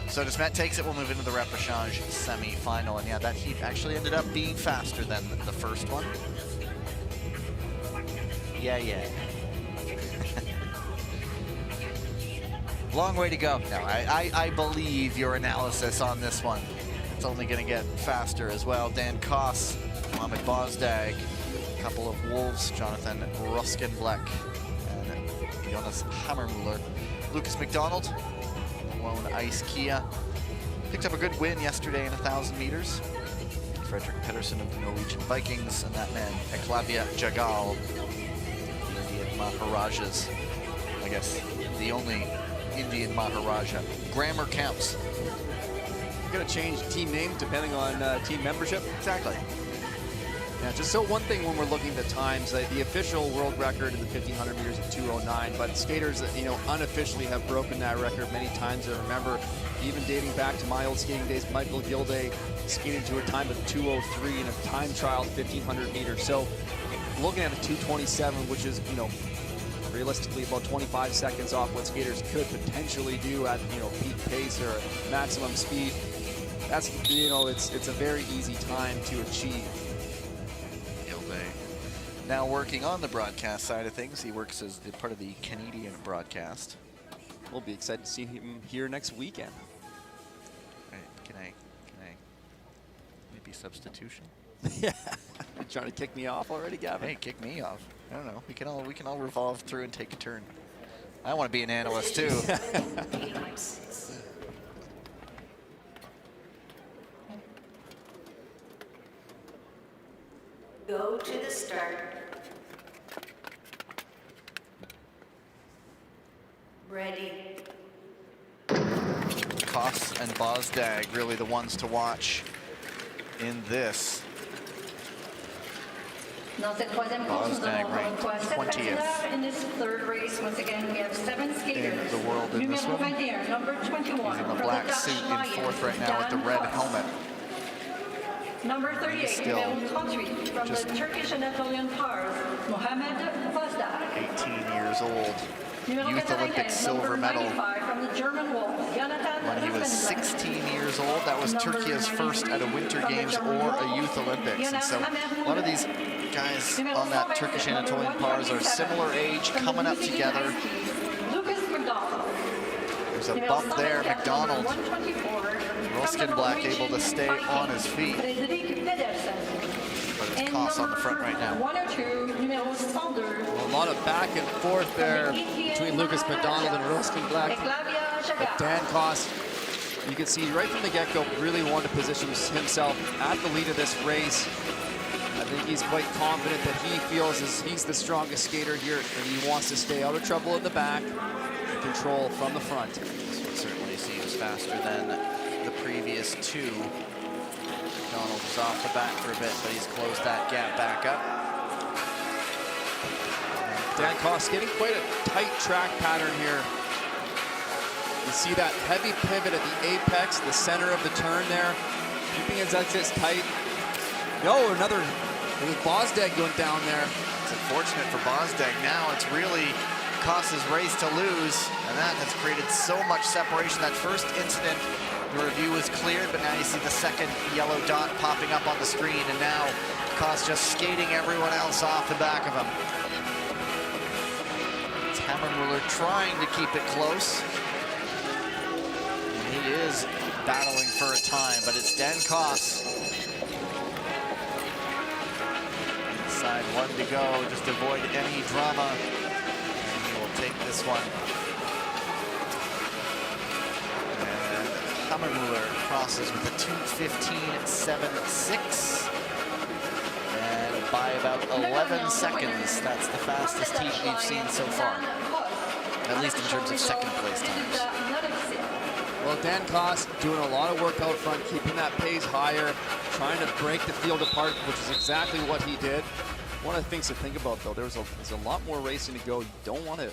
S1: So Desmet takes it. We'll move into the repechage semi-final. And yeah, that heat actually ended up being faster than the first one. Yeah. Long way to go. No, I believe your analysis on this one. It's only going to get faster as well. Dan Koss, Mohamed Bozdag, a couple of Wolves, Jonathan Ruskenbleck, and Jonas Hammermuller. Lucas McDonald, Lone Ice Kia, picked up a good win yesterday in 1,000 meters. Frederick Pedersen of the Norwegian Vikings, and that man, Eklavia Jagal, the Indian Maharajas. I guess the only Indian Maharaja. Grammar counts.
S2: Going to change team name depending on team membership.
S1: Exactly.
S2: Yeah, just so one thing when we're looking at the times, the official world record in the 1,500 meters is 2:09, but skaters, unofficially have broken that record many times. I remember even dating back to my old skating days, Michael Gilday skating to a time of 2:03 in a time trial 1,500 meters. So looking at a 2:27, which is, realistically about 25 seconds off what skaters could potentially do at, peak pace or maximum speed. That's, it's a very easy time to achieve.
S1: Now working on the broadcast side of things, he works as part of the Canadian broadcast.
S2: We'll be excited to see him here next weekend.
S1: All right, can I maybe substitution?
S2: Yeah, you're trying to kick me off already, Gavin?
S1: Hey, kick me off. I don't know. We can all revolve through and take a turn. I want to be an analyst too.
S4: Go to the start. Ready.
S1: Koss and Bozdag really the ones to watch in this. Bozdag ranked 20th
S4: in this third race. Once again, we have 7 skaters.
S1: in the world in this one.
S4: Number 21.
S1: He's in the black suit in fourth right now with the red helmet.
S4: Number 38,
S1: Still
S4: country from
S1: just
S4: the Turkish Anatolian Pars, Mohamed Bozdag.
S1: 18 years old. Youth Olympic silver medal
S4: from the German Wolf,
S1: when he was 16 years old. That was Turkey's first at a Winter Games or a Youth Olympics. And so a lot of these guys on that Turkish Anatolian Pars are similar age, coming up together. There's a bump there. McDonald, Ruskenbleck able to stay on his feet. But it's Koss on the front right now.
S2: A lot of back and forth there between Lucas McDonald and Ruskenbleck. But Dan Koss, you can see right from the get-go, really wanted to position himself at the lead of this race. I think he's quite confident that he feels he's the strongest skater here, and he wants to stay out of trouble in the back and control from the front.
S1: So it certainly seems faster than the previous two. McDonald was off the back for a bit, but he's closed that gap back up.
S2: Dan Koss getting quite a tight track pattern here. You see that heavy pivot at the apex, the center of the turn there, keeping his exits tight. No, another Bozdag going down there.
S1: It's unfortunate for Bosdag. Now it's really Koss's race to lose, and that has created so much separation. That first incident, the review was cleared, but now you see the second yellow dot popping up on the screen, and now Koss just skating everyone else off the back of him. It's Hammermuller trying to keep it close. And he is battling for a time, but it's Dan Koss. Inside one to go, just avoid any drama. And he will take this one. And Hammermuller crosses with a 2:15.76. And by about 11 seconds, that's the fastest heat we've seen so far. At least in terms of second place times.
S2: Well, Dan Koss doing a lot of work out front, keeping that pace higher, trying to break the field apart, which is exactly what he did. One of the things to think about, though, there's a lot more racing to go. You don't want to,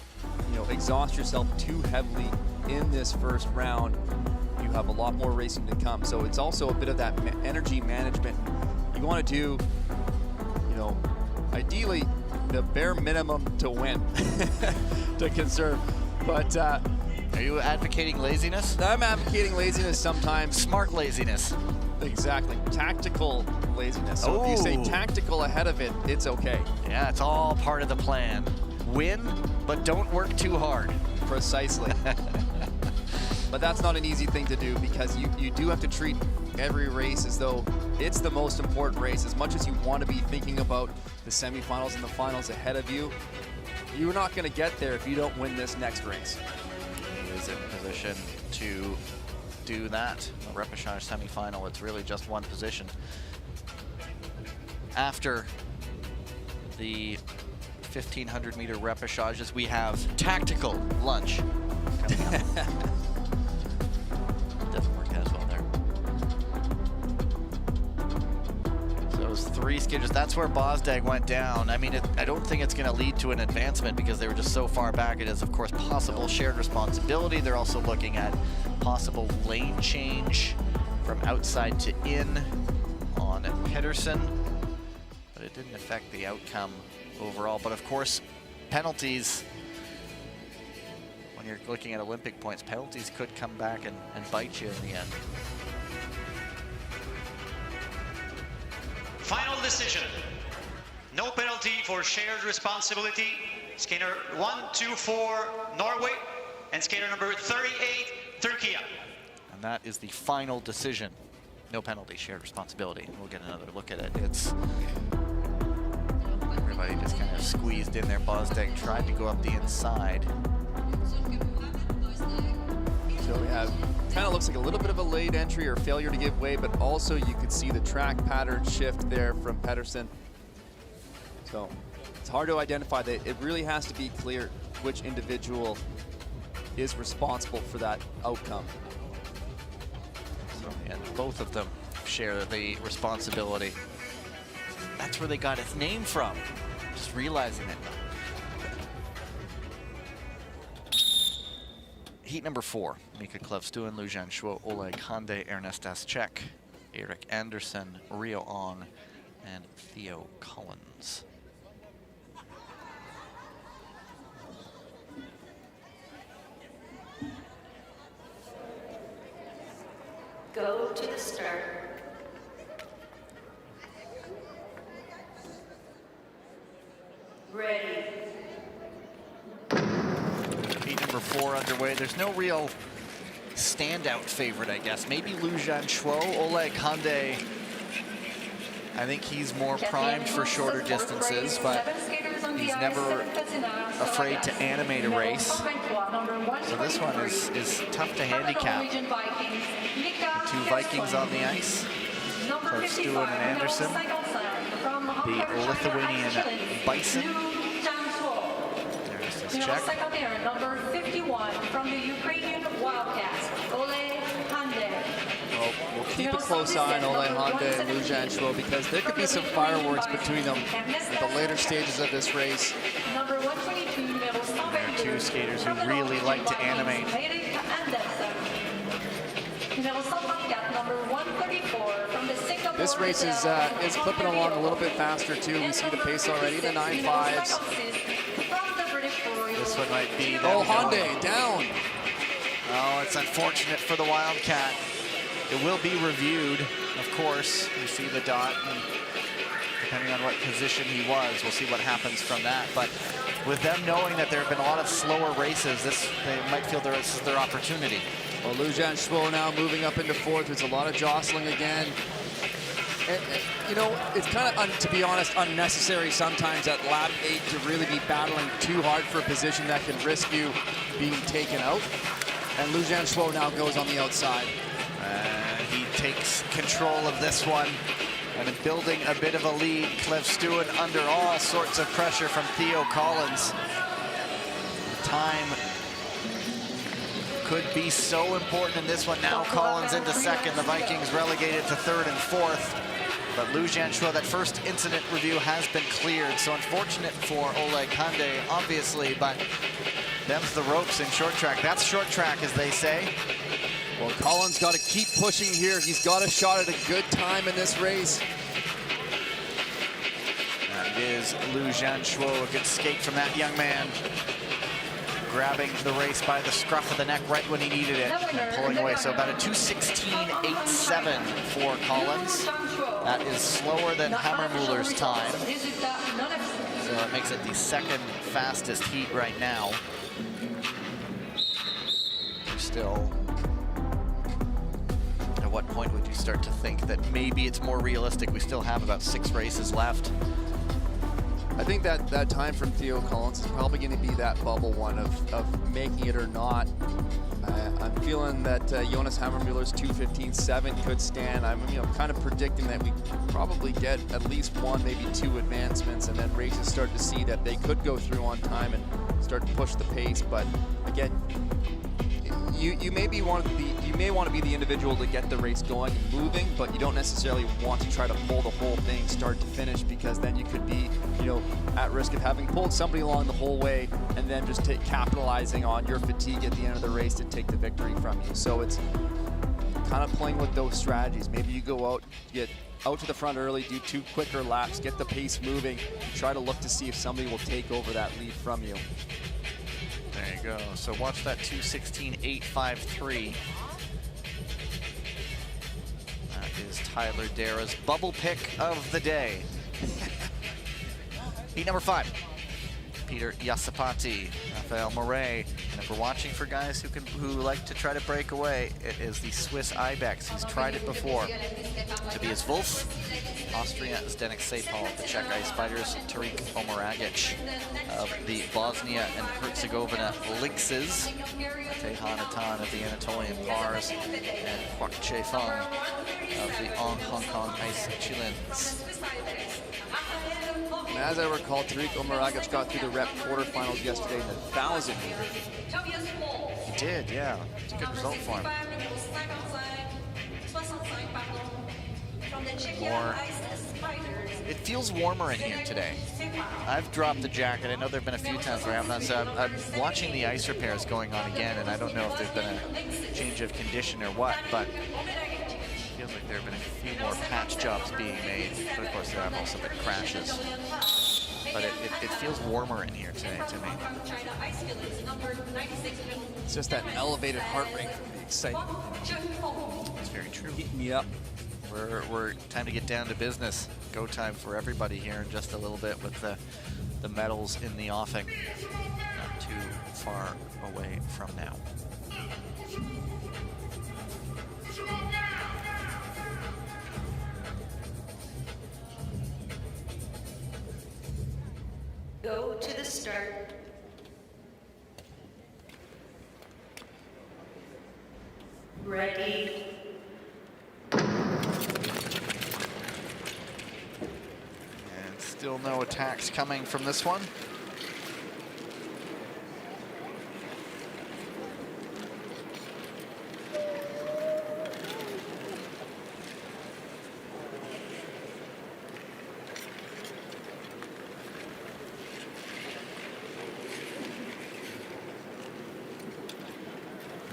S2: exhaust yourself too heavily in this first round. You have a lot more racing to come, so it's also a bit of that energy management. You want to do, ideally, the bare minimum to win, to conserve, but.
S1: Are you advocating laziness?
S2: I'm advocating laziness sometimes.
S1: Smart laziness.
S2: Exactly. Tactical laziness. So if you say tactical ahead of it, it's okay.
S1: Yeah, it's all part of the plan. Win, but don't work too hard.
S2: Precisely. But that's not an easy thing to do, because you do have to treat every race as though it's the most important race. As much as you want to be thinking about the semifinals and the finals ahead of you, you're not going to get there if you don't win this next race.
S1: Is in position to do that. A repechage semifinal, it's really just one position. After the 1,500 meter repechages, we have tactical lunch coming up. Doesn't work as well there. So those three schedules, that's where Bosdag went down. I mean, I don't think it's going to lead to an advancement because they were just so far back. It is, of course, possible shared responsibility. They're also looking at possible lane change from outside to in on Pedersen, but it didn't affect the outcome overall. But of course, penalties, when you're looking at Olympic points, penalties could come back and bite you in the end.
S5: Final decision. No penalty for shared responsibility. Skater 124, Norway, and skater number 38, Turkey.
S1: And that is the final decision. No penalty, shared responsibility. We'll get another look at it. It's everybody just kind of squeezed in there. Bosdag tried to go up the inside.
S2: So we have, kind of looks like a little bit of a late entry or failure to give way, but also you could see the track pattern shift there from Pedersen. So it's hard to identify that. It really has to be clear which individual is responsible for that outcome.
S1: So, and both of them share the responsibility. That's where they got its name from. Just realizing it. Heat number 4, Mika Klevstuen, Lujan Shuo, Oleg Hande, Ernestas Cech, Eric Anderson, Rio Ong, and Theo Collins.
S4: Go to the start. Ready.
S1: Heat number 4 underway. There's no real standout favorite, I guess. Maybe Lujan Shuo, Oleg Hande. I think he's more primed for shorter distances, but he's never afraid to animate a race. So this one is tough to handicap. The two Vikings on the ice, Klevstuen and Anderson. The Lithuanian Bison. There's this check.
S4: Number 51 from the Ukrainian Wildcats, Oleg Hande.
S2: Well, we'll keep a close eye on Oleg Hande and Lujan Shuo, because there could be some fireworks between them at the later stages of this race.
S4: Number 122,
S1: They're two skaters who really like to animate.
S4: Number 134 from the
S2: This race is clipping along a little bit faster too. We see the pace already, the 9.5s.
S1: This one might be the
S2: Hyundai down.
S1: Oh, it's unfortunate for the Wildcat. It will be reviewed, of course. You see the dot, and depending on what position he was, we'll see what happens from that. But with them knowing that there have been a lot of slower races, they might feel this is their opportunity.
S2: Well, Lujan Schwo now moving up into fourth. There's a lot of jostling again. And, you know, it's kind of, to be honest, unnecessary sometimes at lap 8 to really be battling too hard for a position that can risk you being taken out. And Lujan Schwo now goes on the outside.
S1: He takes control of this one and building a bit of a lead. Cliff Stewart under all sorts of pressure from Theo Collins. The time could be so important in this one. Now Collins into second. The Vikings relegated to third and fourth. But Lujan Schwo, that first incident review has been cleared. So unfortunate for Oleg Hyundai, obviously, but them's the ropes in short track. That's short track, as they say.
S2: Well, Collins got to keep pushing here. He's got a shot at a good time in this race.
S1: And it is Lujan Schwo, a good skate from that young man. Grabbing the race by the scruff of the neck right when he needed it and pulling away. So about a 2:16.87 for Collins. That is slower than Hammermüller's time. So it makes it the second fastest heat right now. Still, at what point would you start to think that maybe it's more realistic? We still have about 6 races left.
S2: I think that time from Theo Collins is probably going to be that bubble one of making it or not. I'm feeling that Jonas Hammermüller's 2:15.7 could stand. I'm kind of predicting that we probably get at least 1, maybe 2 advancements, and then races start to see that they could go through on time and start to push the pace. But again, you may want to be the individual to get the race going and moving, but you don't necessarily want to try to pull the whole thing start to finish, because then you could be, at risk of having pulled somebody along the whole way and then just capitalizing on your fatigue at the end of the race to take the victory from you. So it's kind of playing with those strategies. Maybe you go out, get out to the front early, do 2 quicker laps, get the pace moving, and try to look to see if somebody will take over that lead from you.
S1: There you go. So watch that 2:16.853. That is Tyler Dara's bubble pick of the day. Heat number 5. Peter Jasapati, Rafael Moret. And if we're watching for guys who like to try to break away, it is the Swiss Ibex. He's tried it before. Tobias Wolf, Austria, Zdenek Sapal, the Czech Ice Spiders, Tariq Omeragic of the Bosnia and Herzegovina Lynxes, Tehan Atan of the Anatolian Pars, and Kwok Che Fung of the Hong Kong Ice Chilens.
S2: And as I recall, Tariq Omeragic got through the rep quarterfinals yesterday in the 1,000 meter.
S1: He did, yeah. It's a good result for him. It feels warmer in here today. I've dropped the jacket. I know there have been a few times where I haven't. So I'm watching the ice repairs going on again, and I don't know if there's been a change of condition or what, but it feels like there have been a few more patch jobs being made. But of course, there have also been crashes. But it feels warmer in here today to me.
S2: It's just that elevated heart rate from the excitement.
S1: It's very true.
S2: Yep.
S1: We're time to get down to business. Go time for everybody here in just a little bit with the medals in the offing. Not too far away from now.
S4: Go to the start. Ready.
S1: And still no attacks coming from this one.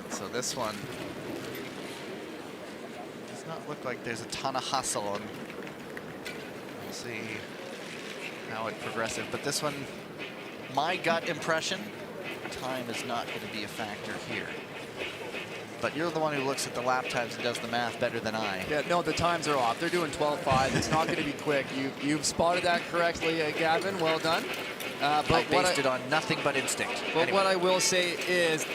S1: So this one does not look like there's a ton of hustle, and see how it progressive. But this one, my gut impression, time is not going to be a factor here. But you're the one who looks at the lap times and does the math better than I.
S2: Yeah, no, the times are off. They're doing 12.5. It's not going to be quick. You've spotted that correctly, Gavin. Well done.
S1: But I based it on nothing but instinct.
S2: But
S1: anyway.
S2: what I will say is,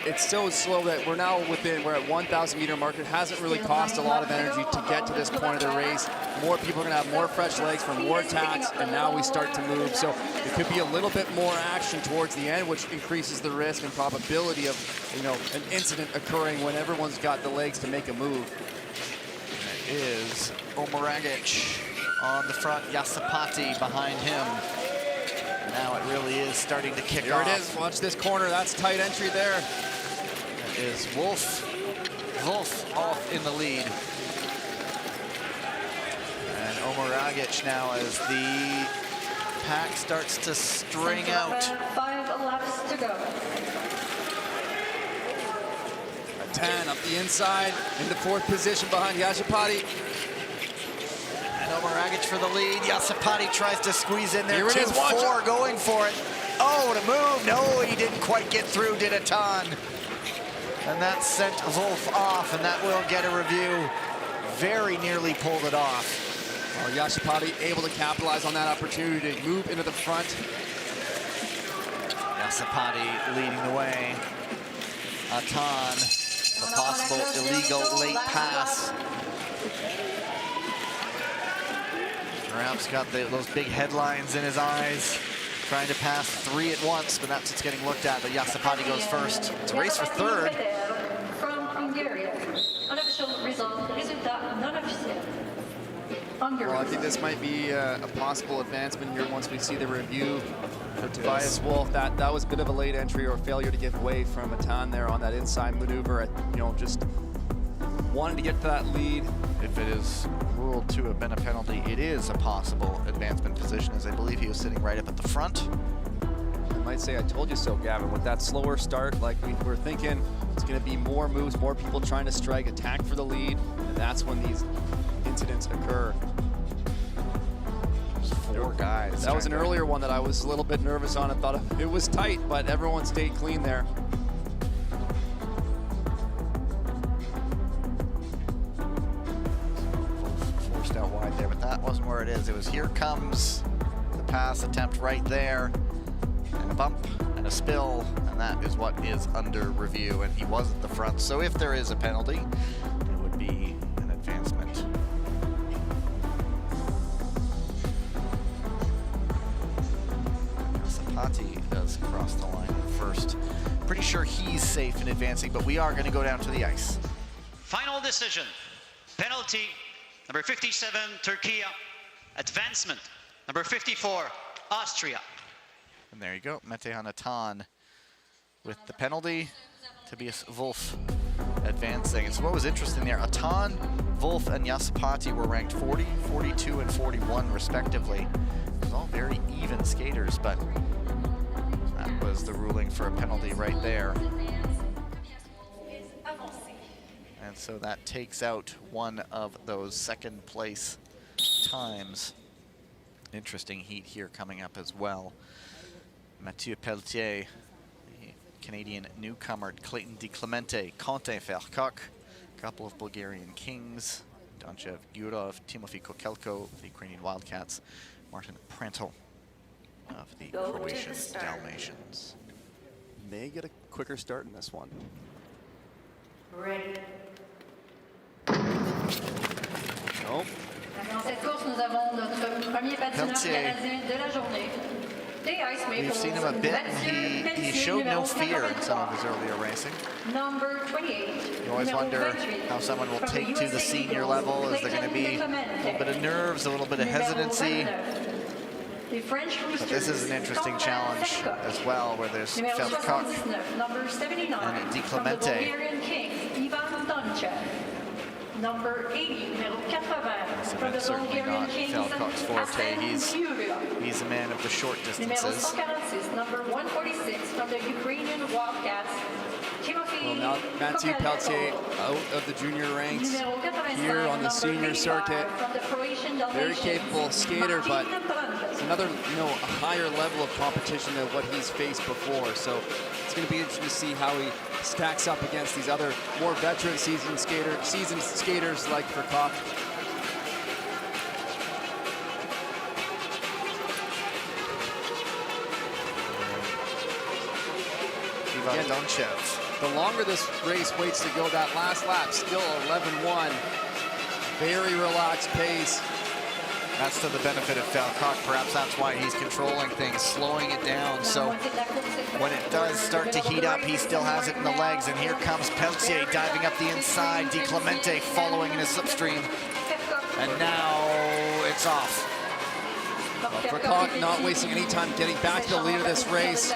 S2: it's so slow that we're at 1,000 meter mark. It hasn't really cost a lot of energy to get to this point of the race. More people are going to have more fresh legs for more attacks, and now we start to move. So it could be a little bit more action towards the end, which increases the risk and probability of, an incident occurring when everyone's got the legs to make a move.
S1: It is Omeragic on the front, Jasapati behind him. Now it really is starting to kick off.
S2: Here it is. Watch this corner. That's tight entry there.
S1: That is Wolf off in the lead. And Omeragic now as the pack starts to string out.
S4: 5 laps to go.
S2: 10 up the inside, into 4th position behind Jasapati.
S1: And Omeragic for the lead. Jasapati tries to squeeze in there.
S2: Here it is, watch
S1: 4
S2: it.
S1: going for it. Oh, what a move. No, he didn't quite get through, did a ton. And that sent Wolf off, and that will get a review. Very nearly pulled it off.
S2: Well, Jasapati able to capitalize on that opportunity to move into the front.
S1: Jasapati leading the way. Atan, a possible illegal late pass. Perhaps got those big headlines in his eyes, trying to pass 3 at once, but that's what's getting looked at. But Jasapati goes first. It's a race for 3rd.
S4: From Hungary. Unofficial result, résultat non officiel. Hungary.
S2: Well, I think this might be a possible advancement here once we see the review for Tobias Wolf. That was a bit of a late entry or failure to give way from Atan there on that inside maneuver. Just wanted to get to that lead.
S1: If it is ruled to have been a penalty, it is a possible advancement position, as I believe he was sitting right up at the front.
S2: I might say I told you so, Gavin. With that slower start, like we were thinking, it's going to be more moves, more people trying to strike, attack for the lead, and that's when these incidents occur.
S1: 4 guys.
S2: That was an earlier one that I was a little bit nervous on. I thought it was tight, but everyone stayed clean there.
S1: Forced out wide there, but that wasn't where it is. It was here comes the pass attempt right there, and a bump and a spill, and that is what is under review, and he was at the front. So if there is a penalty, it would be an advancement. Jasapati does cross the line first. Pretty sure he's safe in advancing, but we are going to go down to the ice.
S5: Final decision. Penalty, number 57, Turkey. Advancement, number 54, Austria.
S1: And there you go, Metehan Atan with the penalty. Tobias Wolf advancing. And so what was interesting there, Atan, Wolf, and Jasapati were ranked 40, 42, and 41 respectively. It was all very even skaters, but that was the ruling for a penalty right there. And so that takes out one of those 2nd place times. Interesting heat here coming up as well. Mathieu Pelletier, the Canadian newcomer, Clayton Di Clemente, Quentin Vercoq, a couple of Bulgarian kings, Donchev Gurov, Timofey Kokelko, the Ukrainian Wildcats, Martin Prantel of the Croatian Dalmatians.
S2: May get a quicker start in this one.
S4: Ready.
S2: Nope.
S4: Dans cette course, nous avons notre premier patineur canadien de la journée.
S1: We've seen him a bit, and he showed no fear in some of his earlier racing.
S4: Number 28.
S1: You always wonder how someone will take to the senior level. Is there going to be a little bit of nerves, a little bit of hesitancy? But this is an interesting challenge as well, where there's Vercoq and Di Clemente.
S4: Number 80, numéro 80, from the
S1: Certainly
S4: Bulgarian
S1: not
S4: Kings,
S1: Falcock's forte.
S4: Anthem.
S1: He's a man of the short
S4: Numéro
S1: distances.
S4: 146, number 146, from the Ukrainian Wildcats,
S2: Well, now Mathieu Peltier out of the junior ranks here on the senior circuit. Very capable skater, but it's another, a higher level of competition than what he's faced before. So it's going to be interesting to see how he stacks up against these other more veteran seasoned skaters like Verkoff.
S1: Ivan Donchev.
S2: The longer this race waits to go, that last lap, still 11-1. Very relaxed pace.
S1: That's to the benefit of Falcock. Perhaps that's why he's controlling things, slowing it down. So when it does start to heat up, he still has it in the legs. And here comes Peltier diving up the inside. Di Clemente following in his slipstream. And now it's off.
S2: Well, Verkoff not wasting any time getting back to the lead of this race.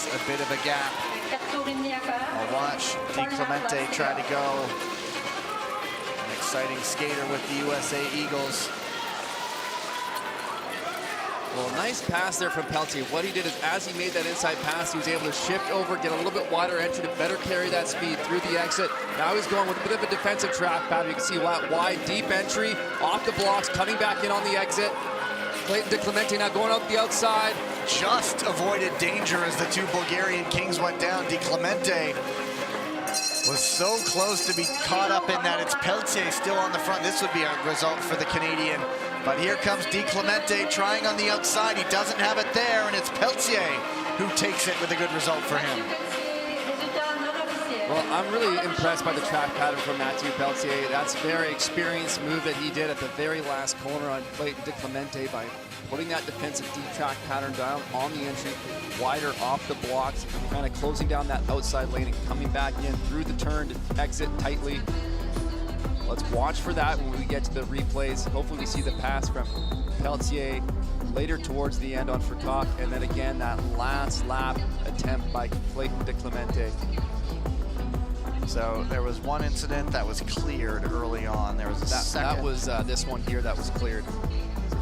S1: A bit of a gap. I'll watch Di Clemente try to go. An exciting skater with the USA Eagles.
S2: Well, nice pass there from Peltier. What he did is, as he made that inside pass, he was able to shift over, get a little bit wider entry to better carry that speed through the exit. Now he's going with a bit of a defensive track pattern. You can see wide, deep entry, off the blocks, cutting back in on the exit. Clayton Di Clemente now going out the outside.
S1: Just avoided danger as the two Bulgarian Kings went down. Di Clemente was so close to be caught up in that. It's Peltier still on the front. This would be a result for the Canadian. But here comes Di Clemente trying on the outside. He doesn't have it there, and it's Peltier who takes it with a good result for him.
S2: Well, I'm really impressed by the track pattern from Mathieu Peltier. That's a very experienced move that he did at the very last corner on Clayton Di Clemente by putting that defensive deep track pattern down on the entry, wider off the blocks, kind of closing down that outside lane and coming back in through the turn to exit tightly. Let's watch for that when we get to the replays. Hopefully we see the pass from Peltier later towards the end on Verkoff, and then again that last lap attempt by Clayton Di Clemente.
S1: So there was one incident that was cleared early on. There was a second.
S2: That was this one here that was cleared.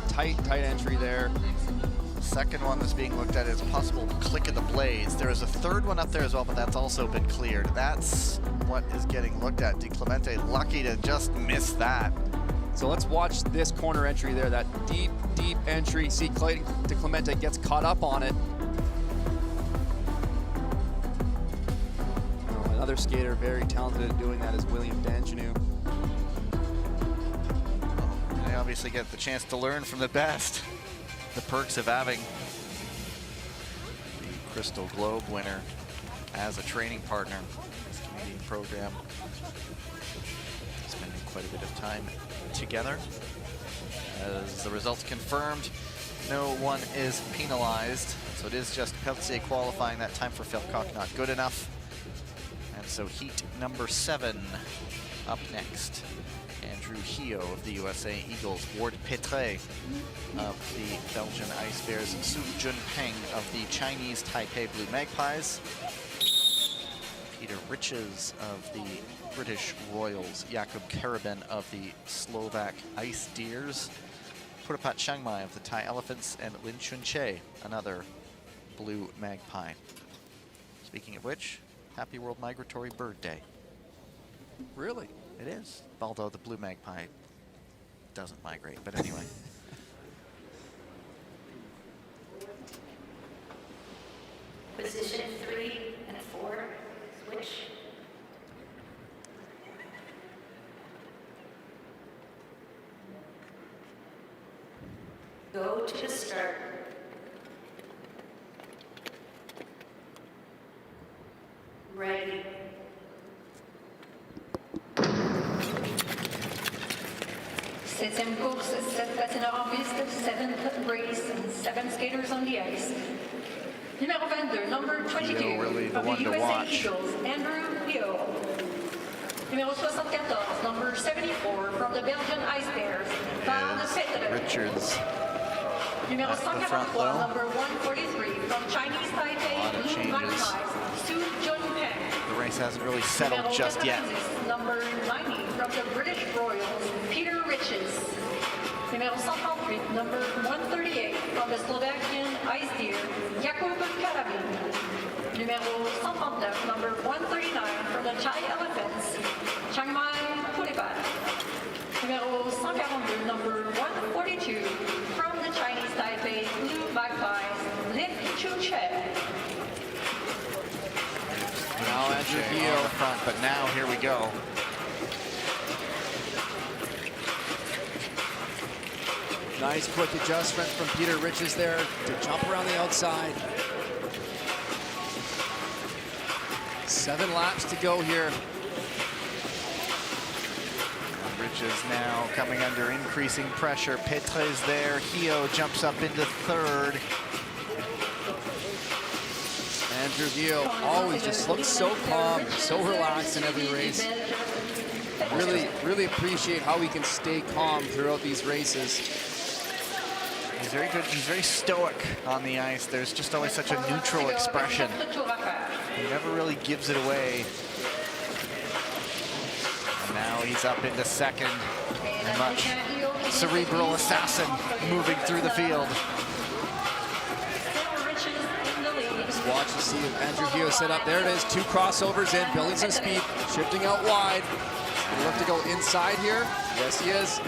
S2: Tight entry there.
S1: The second one that's being looked at is possible click of the blades. There is a third one up there as well, but that's also been cleared. That's what is getting looked at. Di Clemente lucky to just miss that.
S2: So let's watch this corner entry there. That deep entry. See Clayton Di Clemente gets caught up on it. Another skater very talented at doing that is William Danjanu.
S1: They obviously get the chance to learn from the best. The perks of having the Crystal Globe winner as a training partner in this Canadian program. Spending quite a bit of time together. As the results confirmed, no one is penalized. So it is just Peltier qualifying. That time for Falcock not good enough. And so heat number 7 up next. Andrew Hio of the USA Eagles, Ward Petre of the Belgian Ice Bears, Su Junpeng of the Chinese Taipei Blue Magpies, Peter Riches of the British Royals, Jakub Karabin of the Slovak Ice Deers, Purapat Chiangmai of the Thai Elephants, and Lin Chunche, another Blue Magpie. Speaking of which, happy World Migratory Bird Day.
S2: Really?
S1: It is. Although the blue magpie doesn't migrate, but anyway.
S4: Position 3 and 4, switch. Go to the start. Ready. Septième course, 7 patineurs en piste, 7th race, and 7 skaters on the ice. Numéro 22, number 22,
S1: really the
S4: of
S1: one
S4: the
S1: to
S4: USA
S1: watch.
S4: Eagles, Andrew Hio. Numéro 74, number 74, from the Belgian Ice Bears, Van de Petre.
S1: Richards
S4: Numéro
S1: at the front
S4: 143,
S1: though.
S4: number 143 from Chinese Taipei,
S1: lot of
S4: blue
S1: changes.
S4: magpies, Su Junpeng.
S1: The race hasn't really settled
S4: Numéro
S1: just yet.
S4: 90, number 90 from the British Royals, Peter Riches. Numéro 138, number 138 from the Slovakian Ice Deer, Jakub Karabin. Numéro 139, number 139 from the Chai Elephants, Chiang Mai Pulibat. Numéro 142, number 142 from the Chinese Taipei, Blue Magpies, Lin Chuche.
S2: Now Andrew
S1: On
S2: Gio.
S1: the front, but now here we go.
S2: Nice quick adjustment from Peter Riches there to jump around the outside. 7 laps to go here.
S1: Riches now coming under increasing pressure. Petres there. Hio jumps up into third.
S2: Andrew Gio always just looks so calm, so relaxed in every race. Really appreciate how he can stay calm throughout these races.
S1: He's very good. He's very stoic on the ice. There's just always such a neutral expression. He never really gives it away. And now he's up into second. A much cerebral assassin moving through the field.
S2: Just watch and see if Andrew Gio set up. There it is, 2 crossovers in, building some speed, shifting out wide. He'll look to go inside here. Yes, he is.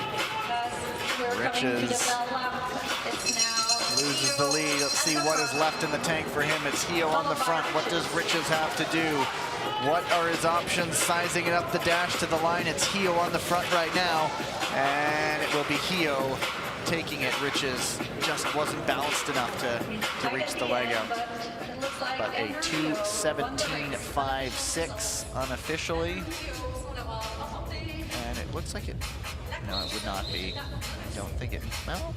S1: Riches loses the lead. Let's see what is left in the tank for him. It's Hio on the front. What does Riches have to do? What are his options? Sizing it up the dash to the line. It's Hio on the front right now. And it will be Hio taking it. Riches just wasn't balanced enough to reach the leg out. But a 2:17.56 unofficially. And it looks like it. No, it would not be. I don't think it. Well,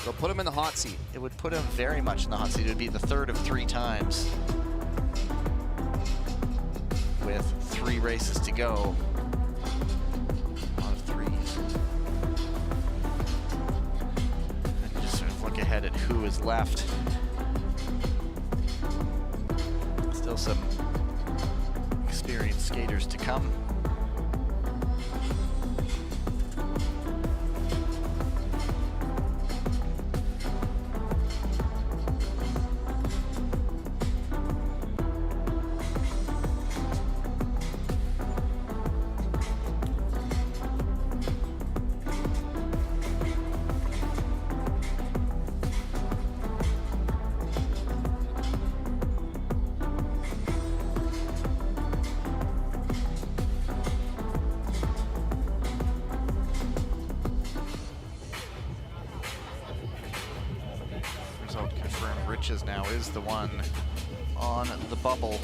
S2: They'll put him in the hot seat.
S1: it would put him very much in the hot seat. It would be the third of 3 times. With 3 races to go. A lot of 3s. And just sort of look ahead at who is left. Still some experienced skaters to come. Result confirmed. Riches now is the one on the bubble.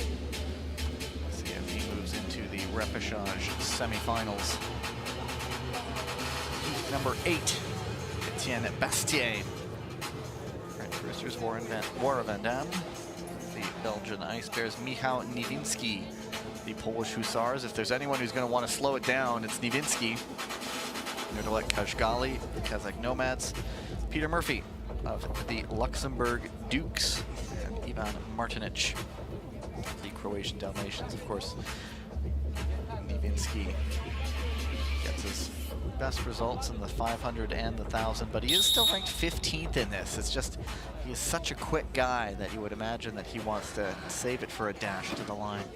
S1: Let's see if he moves into the repechage semifinals. Number 8, Etienne Bastier. French Roosters, Warren Van Dam. The Belgian Ice Bears, Michał Niewinski. The Polish Hussars. If there's anyone who's going to want to slow it down, it's Niewinski. Nerdalek Kajgali, the Kazakh Nomads. Peter Murphy of the Luxembourg Dukes, and Ivan Martinic, the Croatian Dalmatians. Of course, Niewinski gets his best results in the 500 and the 1,000, but he is still ranked 15th in this. It's just, he is such a quick guy that you would imagine that he wants to save it for a dash to the line.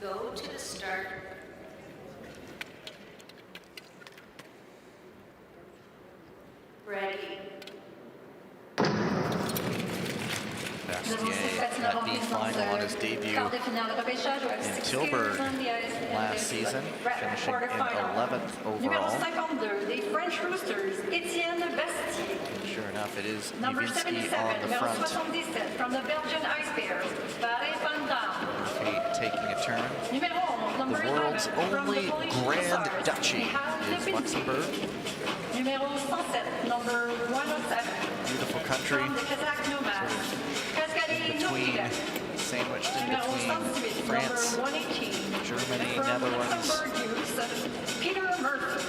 S4: Go to the start. Ready.
S1: Bastier at the final on his debut in Tilburg last season, finishing in 11th overall.
S4: The French Roosters, Etienne Bastier.
S1: And sure enough, it is
S4: Number
S1: Niewinski
S4: 77,
S1: on the
S4: number
S1: front.
S4: 77 from the Belgian Ice Bears, Barry Van Dam.
S1: Murphy taking a turn.
S4: Numéro 11, number
S1: The world's
S4: 11 from
S1: only
S4: the Polish
S1: Grand
S4: Hussars,
S1: Duchy
S4: Michał
S1: is
S4: Lipinski.
S1: Luxembourg.
S4: Numéro 107, number 107
S1: country,
S4: From the Kazakh nomads, Kaskadi
S1: between,
S4: Nokida.
S1: sandwiched in
S4: Numéro
S1: between
S4: 108,
S1: France,
S4: number 118.
S1: Germany,
S4: From
S1: Netherlands.
S4: Luxembourg youths, Peter Murphy.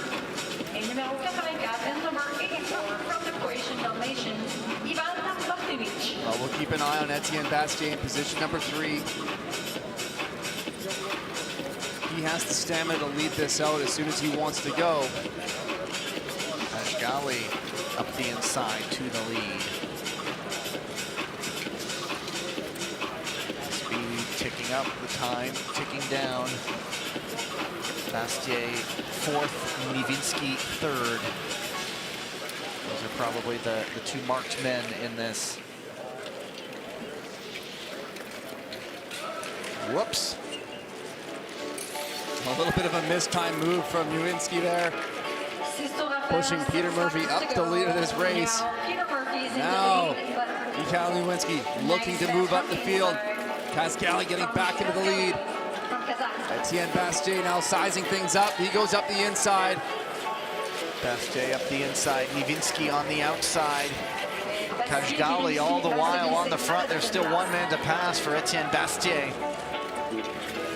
S4: Et numéro 84 and number 84 from the Croatian Dalmatian, Ivan Baktovic.
S2: Well, we'll keep an eye on Etienne Bastier in position number 3. He has the stamina to lead this out as soon as he wants to go.
S1: Kajgali up the inside to the lead. Speed ticking up, the time ticking down. Bastier 4th, Nivinsky 3rd. Those are probably the two marked men in this. Whoops.
S2: A little bit of a mistimed move from Nowinski there. Pushing Peter Murphy up the lead of this race. Now, Mikhail Nowinski looking to move up the field. Kaskali getting back into the lead. Etienne Bastier now sizing things up. He goes up the inside.
S1: Bastier up the inside, Nivinsky on the outside. Kajgali all the while on the front. There's still one man to pass for Etienne Bastier.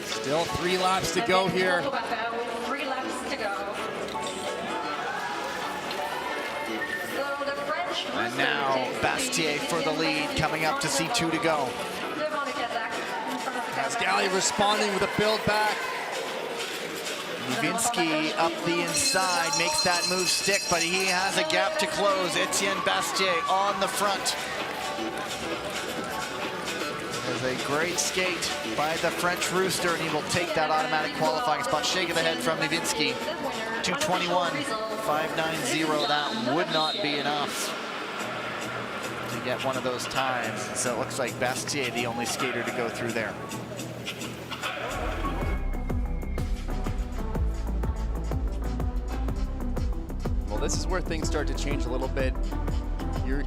S2: Still 3 laps to go here.
S4: 3 laps to go. So the French
S1: And now Bastier for the lead, coming up to see 2 to go.
S2: Kaskali responding with a build back.
S1: Nivinsky up the inside, makes that move stick, but he has a gap to close. Etienne Bastier on the front. There's a great skate by the French Rooster, and he will take that automatic qualifying spot. Shake of the head from Nivinsky. 2:21, 5:90. That would not be enough to get one of those times. So it looks like Bastier the only skater to go through there.
S2: Well, this is where things start to change a little bit.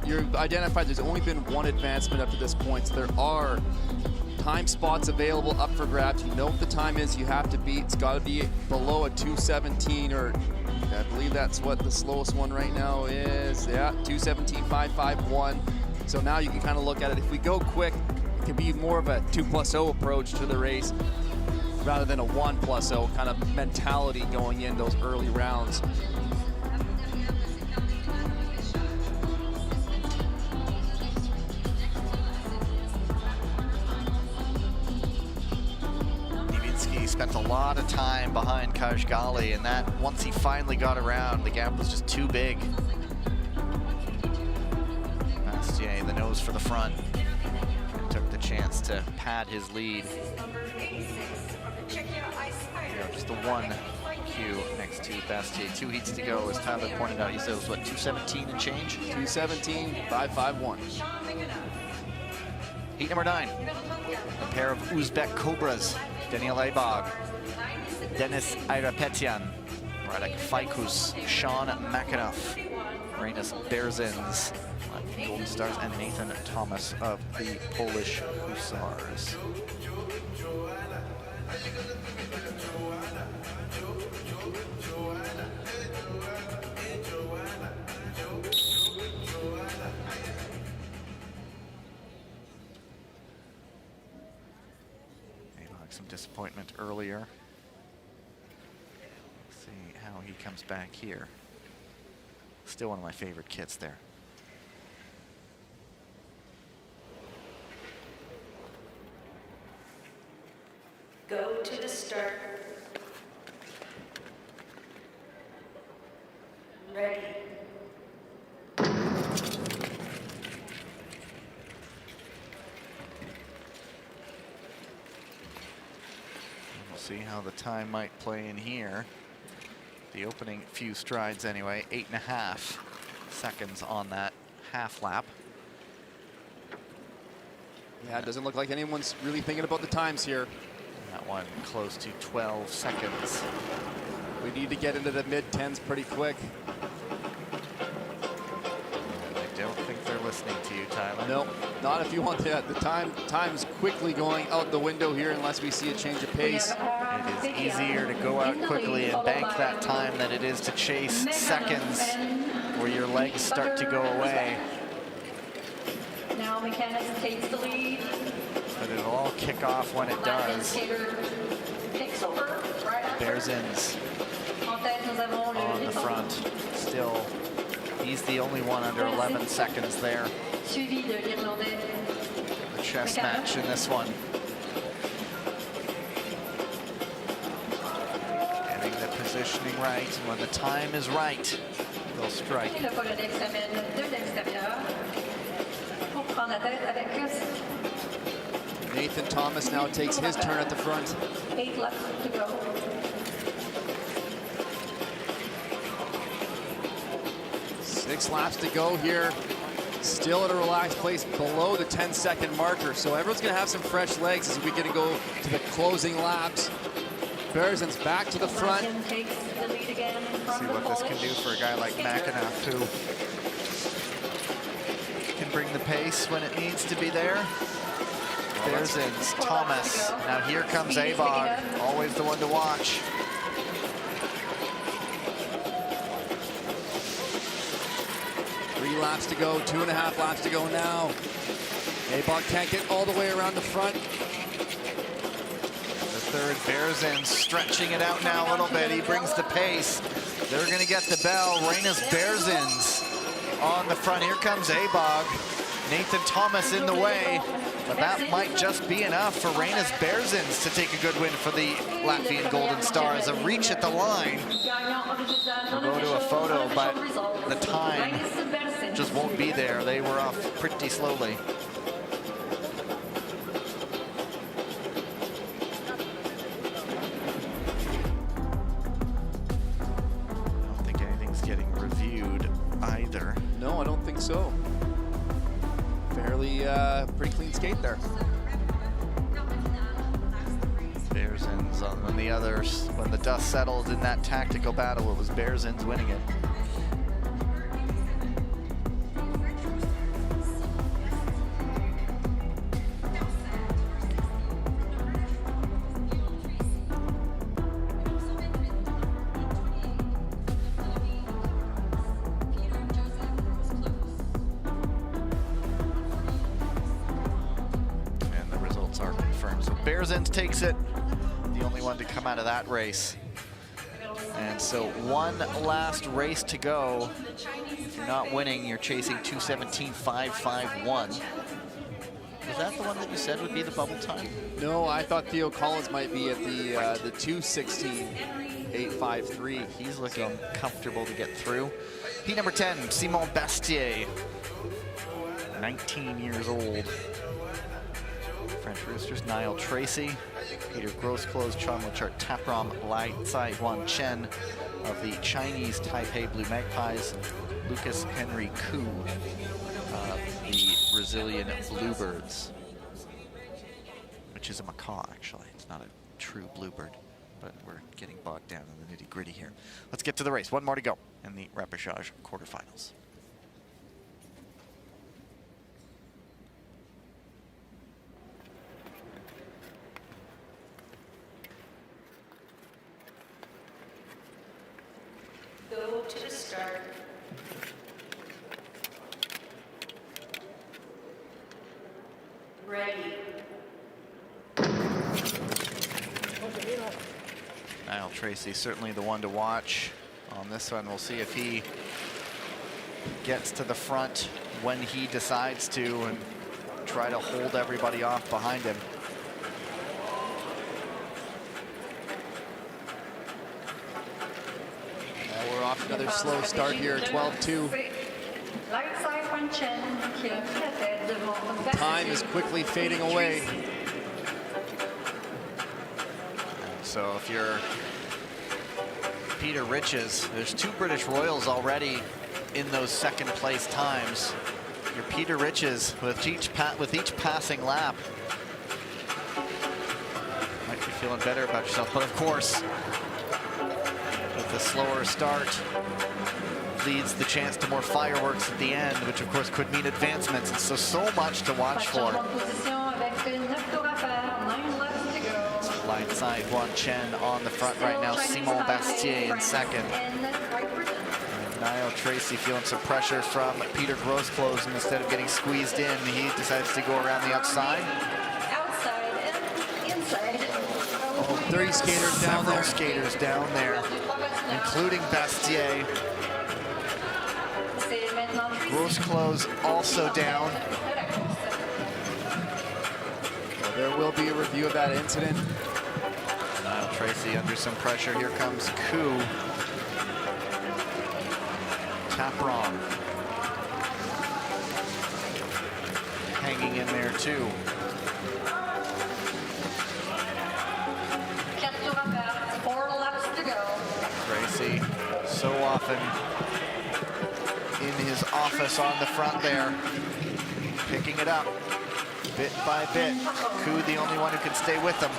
S2: You've identified there's only been one advancement up to this point, so there are time spots available up for grabs. You know what the time is you have to beat. It's got to be below a 2:17, or I believe that's what the slowest one right now is. Yeah, 2:17.551. So now you can kind of look at it. If we go quick, it can be more of a 2+0 approach to the race rather than a 1+0 kind of mentality going in those early rounds.
S1: Spent a lot of time behind Kajgali, and that once he finally got around, the gap was just too big. Bastier, the nose for the front, and took the chance to pad his lead. Just the one cue next to Bastier. 2 heats to go, as Tyler pointed out. He said it was, what, 2:17 and change?
S2: 2:17.551.
S1: Heat number 9. A pair of Uzbek Cobras. Daniel Aibag, Denis Irapetian, Radek Fajkus, Sean McAnuff, Rainus Berzins, Golden Stars, and Nathan Thomas of the Polish Hussars. Some disappointment earlier. Let's see how he comes back here. Still one of my favorite kits there.
S8: Go to the start. Ready.
S1: See how the time might play in here. The opening few strides anyway, 8.5 seconds on that half lap.
S2: Yeah, it doesn't look like anyone's really thinking about the times here.
S1: That one close to 12 seconds.
S2: We need to get into the mid-10s pretty quick.
S1: I don't think they're listening to you, Tyler.
S2: Nope, not if you want that. The time's quickly going out the window here unless we see a change of pace.
S1: It is easier to go out quickly and bank that time than it is to chase seconds where your legs start to go away.
S4: Now mechanics takes the lead.
S1: But it'll all kick off when it
S4: Latvian
S1: does.
S4: skater takes over right after.
S1: Berzins
S4: En tête, nous avons le
S1: on the
S4: Letton,
S1: front. Still, he's the only one under 11 seconds there.
S4: suivi de l'Irlandais.
S1: A chess match in this one. Getting the positioning right, and when the time is right, they'll strike.
S4: Le Polonais s'amène de l'extérieur pour prendre la tête avec
S2: Nathan Thomas now takes his turn at the front.
S4: 8 laps to go.
S2: Six laps to go here. Still at a relaxed place below the 10-second marker. So everyone's going to have some fresh legs as we get to go to the closing laps. Berzins back to the front.
S4: Latvian takes the lead again from
S1: See
S4: the
S1: what this can
S4: Polish
S1: do for a guy like
S4: skater.
S1: McAnuff, who can bring the pace when it needs to be there. Berzins, Thomas. Now here comes Abog, always the one to watch.
S2: Three laps to go, 2.5 laps to go now. Abog can't get all the way around the front.
S1: The third, Berzins stretching it out now a little bit. He brings the pace. They're going to get the bell. Rainis Berzins on the front. Here comes Abog. Nathan Thomas in the way. But that might just be enough for Rainis Berzins to take a good win for the Latvian Golden Stars. A reach at the line. We'll go to a photo, but the time just won't be there. They were off pretty slowly. I don't think anything's getting reviewed either.
S2: No, I don't think so. Fairly pretty clean skate there.
S1: Berzins on the others. When the dust settled in that tactical battle, it was Berzins winning it. Berzins takes it, the only one to come out of that race. And so one last race to go. If you're not winning, you're chasing 2:17.551. Was that the one that you said would be the bubble time?
S2: No, I thought Theo Collins might be at the 2:16.853.
S1: He's looking comfortable to get through. Heat number 10, Simon Bastier, 19 years old. French Roosters, Niall Tracy, Peter Grosclose, Chonwachart Tapram, Lai Tsai Huan Chen of the Chinese Taipei Blue Magpies, Lucas Henry Koo of the Brazilian Bluebirds, which is a macaw actually. It's not a true bluebird, but we're getting bogged down in the nitty-gritty here. Let's get to the race. One more to go in the Repechage quarterfinals.
S8: Go to the start. Ready.
S1: Niall Tracy, certainly the one to watch on this one. We'll see if he gets to the front when he decides to and try to hold everybody off behind him.
S2: We're off another slow start here, 12-2. Time is quickly fading away.
S1: So if you're Peter Riches, there's two British Royals already in those second place times. You're Peter Riches with each passing lap. Might be feeling better about yourself, but of course, with the slower start leads the chance to more fireworks at the end, which of course could mean advancements. And so much to watch for. Line side, Juan Chen on the front right now. Simon Bastier in second. And Niall Tracy feeling some pressure from Peter Grosclose, and instead of getting squeezed in, he decides to go around the outside.
S4: Outside and inside.
S2: Oh, 30 skaters down there.
S1: Several skaters down there, including Bastier. Grosclose also down.
S2: Well, there will be a review of that incident.
S1: Niall Tracy under some pressure. Here comes Koo. Tapron hanging in there too.
S4: Four laps to go.
S1: Tracy so often in his office on the front there, picking it up bit by bit. Koo the only one who can stay with him.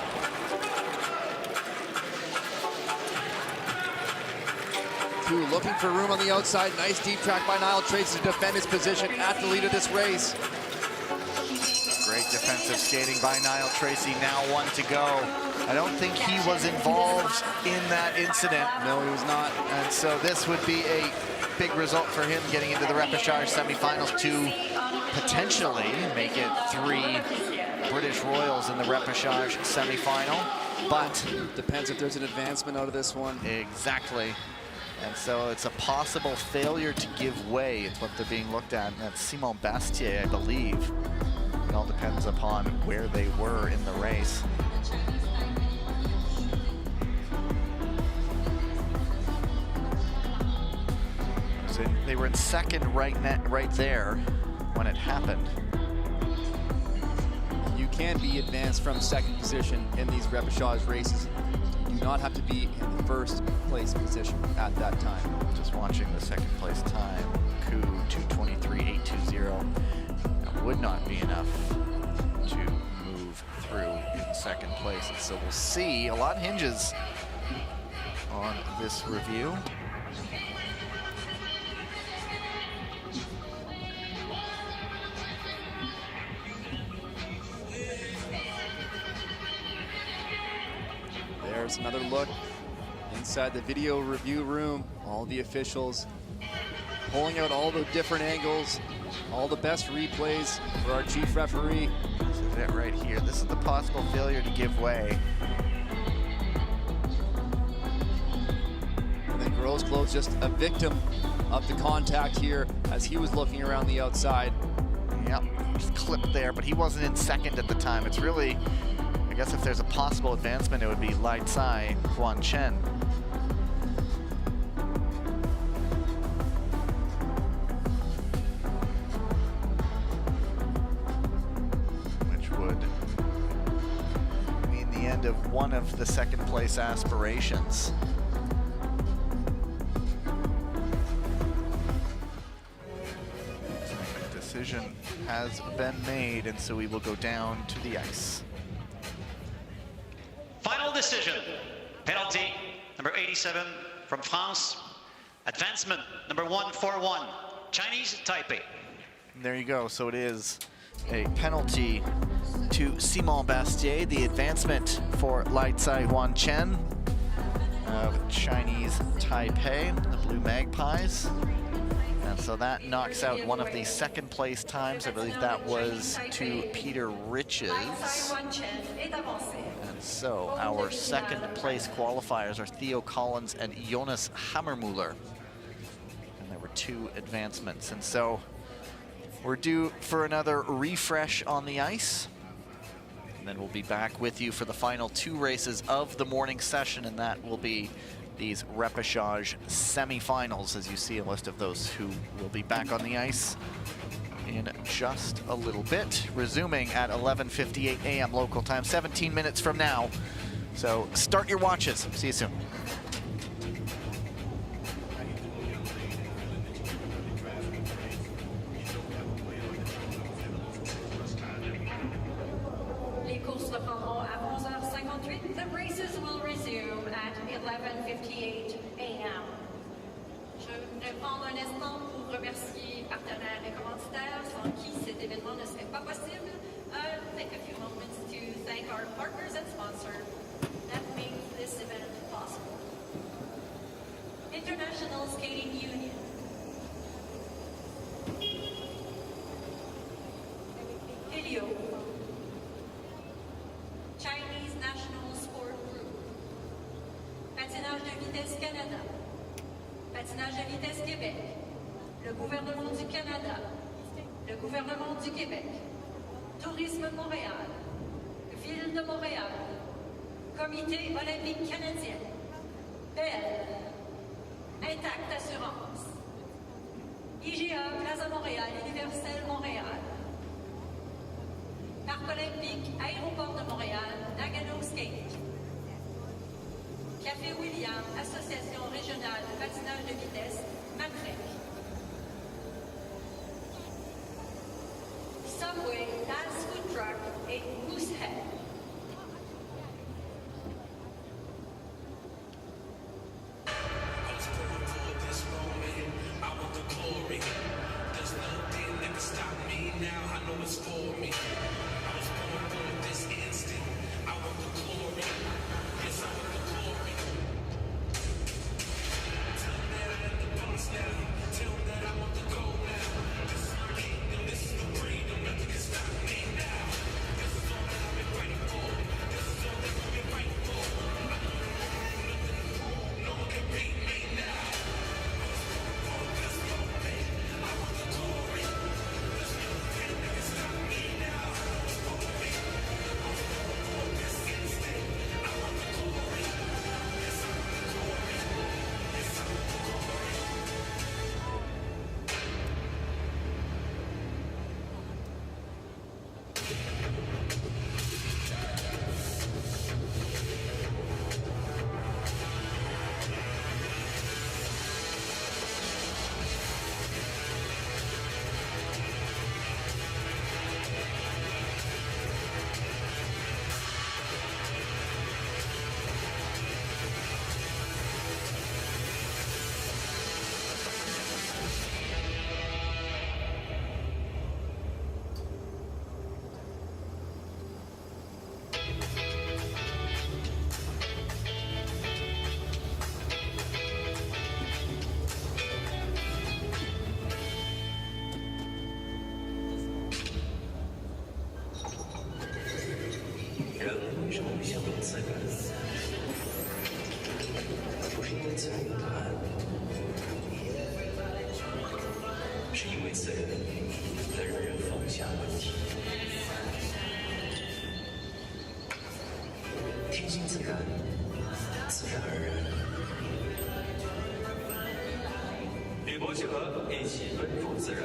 S2: Koo looking for room on the outside. Nice deep track by Niall Tracy to defend his position at the lead of this race.
S1: Great defensive skating by Niall Tracy. Now 1 to go. I don't think he was involved in that incident.
S2: No, he was not.
S1: And so this would be a big result for him getting into the repechage semifinals to potentially make it 3 British Royals in the repechage semifinal. But
S2: depends if there's an advancement out of this one.
S1: Exactly. And so it's a possible failure to give way. It's what they're being looked at. And that's Simon Bastier, I believe. It all depends upon where they were in the race. So they were in second right there when it happened.
S2: You can be advanced from second position in these repechage races. You do not have to be in the first place position at that time.
S1: Just watching the second place time. Koo 2:23.820. That would not be enough to move through in second place. And so we'll see. A lot hinges on this review.
S2: There's another look inside the video review room. All the officials pulling out all the different angles, all the best replays for our chief referee.
S1: This is it right here. This is the possible failure to give way.
S2: And then Grosclose just a victim of the contact here as he was looking around the outside.
S1: Yep, just clipped there, but he wasn't in second at the time. It's really, I guess if there's a possible advancement, it would be Lai Tsai Huan Chen. Which would mean the end of one of the second place aspirations. The decision has been made, and so we will go down to the ice.
S5: Final decision. Penalty number 87 from France. Advancement number 141, Chinese Taipei.
S1: There you go. So it is a penalty to Simon Bastier, the advancement for Lai Tsai Huan Chen of Chinese Taipei, the Blue Magpies. And so that knocks out one of the second place times. I believe that was to Peter Riches. And so our second place qualifiers are Theo Collins and Jonas Hammermuller. And there were 2 advancements. And so we're due for another refresh on the ice. And then we'll be back with you for the final 2 races of the morning session, and that will be these repechage semifinals, as you see a list of those who will be back on the ice in just a little bit, resuming at 11:58 a.m. local time, 17 minutes from now. So start your watches. See you soon.
S4: Les courses reprendront à 11h58. The races will resume at 11:58 a.m. Je voudrais prendre un instant pour remercier partenaires et commanditaires sans qui cet événement ne serait pas possible. Take a few moments to thank our partners and sponsors that make this event possible. International Skating Union, video. Chinese National Sport Group. Patinage de vitesse Canada. Patinage de vitesse Québec. Le gouvernement du Canada. Le gouvernement du Québec. Tourisme Montréal. Ville de Montréal. Comité olympique canadien. Bell. Intact Assurance. IGA Plaza Montréal, Universel Montréal. Parc olympique, Aéroport de Montréal, Nagano Skate. Café William, Association régionale de patinage de vitesse, Matrec. Subway, Dad's Food Truck et Moosehead.
S7: 与博结合，一起奔赴自然。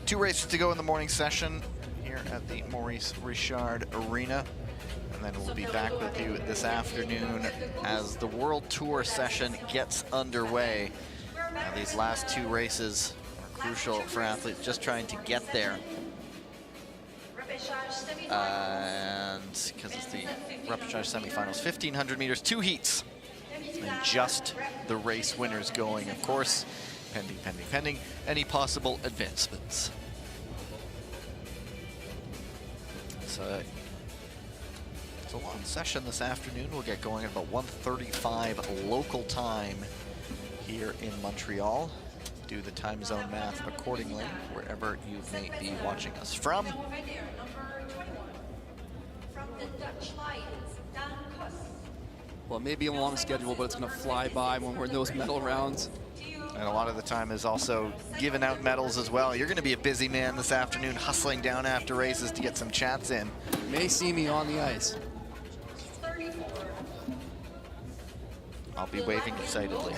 S1: 2 races to go in the morning session here at the Maurice Richard Arena. And then we'll be back with you this afternoon as the World Tour session gets underway. Now, these last 2 races are crucial for athletes just trying to get there. And because it's the Repechage semifinals, 1,500 meters, 2 heats, and just the race winners going, of course, pending any possible advancements. So it's a long session this afternoon. We'll get going at about 1:35 local time here in Montreal. Do the time zone math accordingly, wherever you may be watching us from.
S2: Well, it may be a long schedule, but it's going to fly by when we're in those medal rounds.
S1: And a lot of the time is also giving out medals as well. You're going to be a busy man this afternoon, hustling down after races to get some chats in.
S2: You may see me on the ice.
S1: I'll be waving excitedly.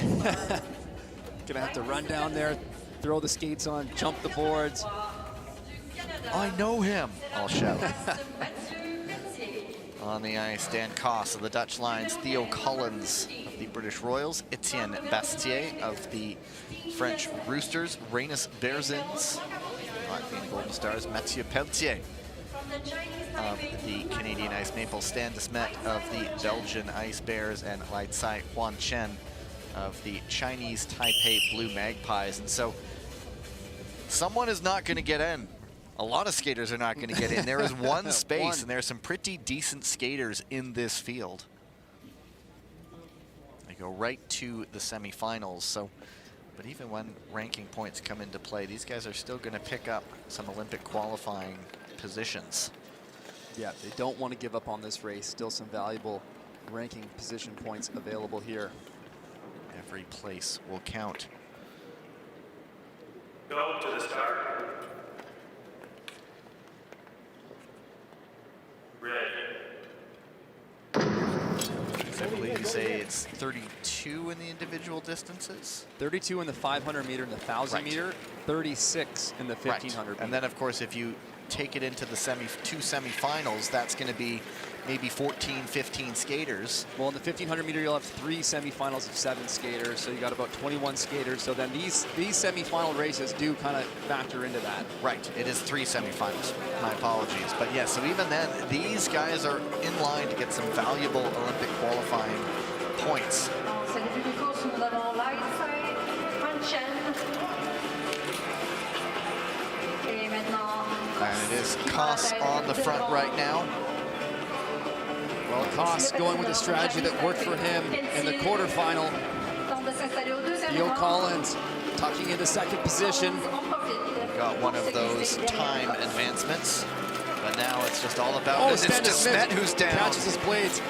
S2: Gonna have to run down there, throw the skates on, jump the boards.
S1: I know him, I'll shout. On the ice, Dan Koss of the Dutch Lions, Theo Collins of the British Royals, Etienne Bastier of the French Roosters, Rainis Berzins, Latvian Golden Stars, Mathieu Pelletier of the Canadian Ice Maple, Stan de Smet of the Belgian Ice Bears, and Lai Tsai Huan Chen of the Chinese Taipei Blue Magpies. And so someone is not going to get in. A lot of skaters are not going to get in. There is one space, and there are some pretty decent skaters in this field. They go right to the semifinals. So, but even when ranking points come into play, these guys are still going to pick up some Olympic qualifying positions.
S2: Yeah, they don't want to give up on this race. Still some valuable ranking position points available here.
S1: Every place will count.
S3: Go to the start. Ready.
S1: I believe you say it's 32 in the individual distances?
S2: 32 in the 500 meter and the 1,000 meter, 36 in the 1,500 meter.
S1: And then, of course, if you take it into the two semifinals, that's going to be maybe 14, 15 skaters.
S2: Well, in the 1,500 meter, you'll have 3 semifinals of 7 skaters, so you got about 21 skaters. So then these semifinal races do kind of factor into that.
S1: Right, it is 3 semifinals. My apologies. But yes, so even then, these guys are in line to get some valuable Olympic qualifying points. And it is Koss on the front right now.
S2: Well, Koss going with a strategy that worked for him in the quarterfinal. Theo Collins tucking into second position.
S1: Got one of those time advancements, but now it's just all about
S2: Stan de Smet
S1: who's down.
S2: Catches his blades.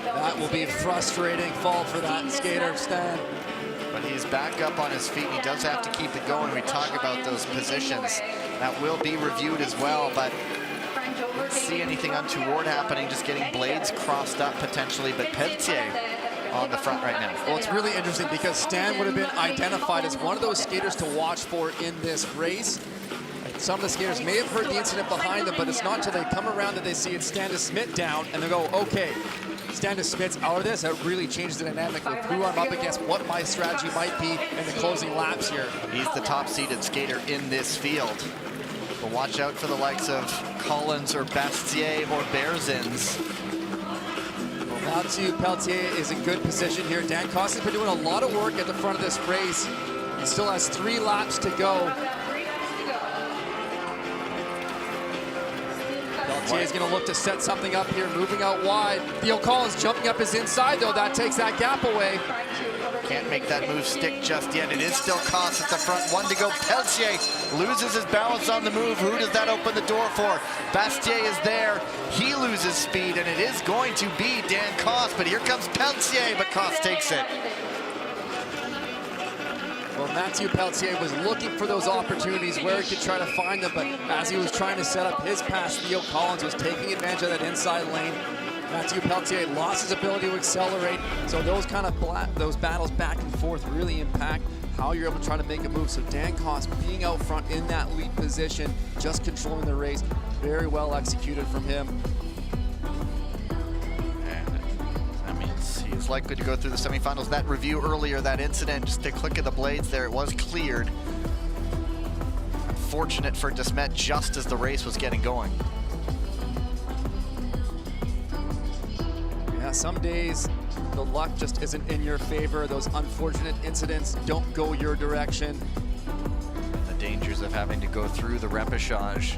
S2: That will be a frustrating fall for that skater, Stan.
S1: But he's back up on his feet, and he does have to keep it going. We talk about those positions. That will be reviewed as well, but don't see anything untoward happening, just getting blades crossed up potentially, but Pelletier on the front right now.
S2: Well, it's really interesting because Stan would have been identified as one of those skaters to watch for in this race. Some of the skaters may have heard the incident behind them, but it's not until they come around that they see it's Stan de Smet down, and they go, okay, Stan de Smet's out of this. That really changes the dynamic of who I'm up against, what my strategy might be in the closing laps here.
S1: He's the top-seeded skater in this field. But watch out for the likes of Collins or Bastier or Berzins.
S2: Well, Mathieu Pelletier is in good position here. Dan Koss has been doing a lot of work at the front of this race. He still has 3 laps to go. Pelletier is going to look to set something up here, moving out wide. Theo Collins jumping up his inside, though. That takes that gap away.
S1: Can't make that move stick just yet. It is still Koss at the front. 1 to go. Pelletier loses his balance on the move. Who does that open the door for? Bastier is there. He loses speed, and it is going to be Dan Koss, but here comes Pelletier, but Koss takes it.
S2: Well, Mathieu Pelletier was looking for those opportunities where he could try to find them, but as he was trying to set up his pass, Theo Collins was taking advantage of that inside lane. Mathieu Pelletier lost his ability to accelerate, so those kind of those battles back and forth really impact how you're able to try to make a move. So Dan Koss being out front in that lead position, just controlling the race, very well executed from him.
S1: And that means he is likely to go through the semifinals. That review earlier, that incident, just a click of the blades there, it was cleared. Unfortunate for De Smet just as the race was getting going.
S2: Yeah, some days the luck just isn't in your favor. Those unfortunate incidents don't go your direction.
S1: The dangers of having to go through the repechage,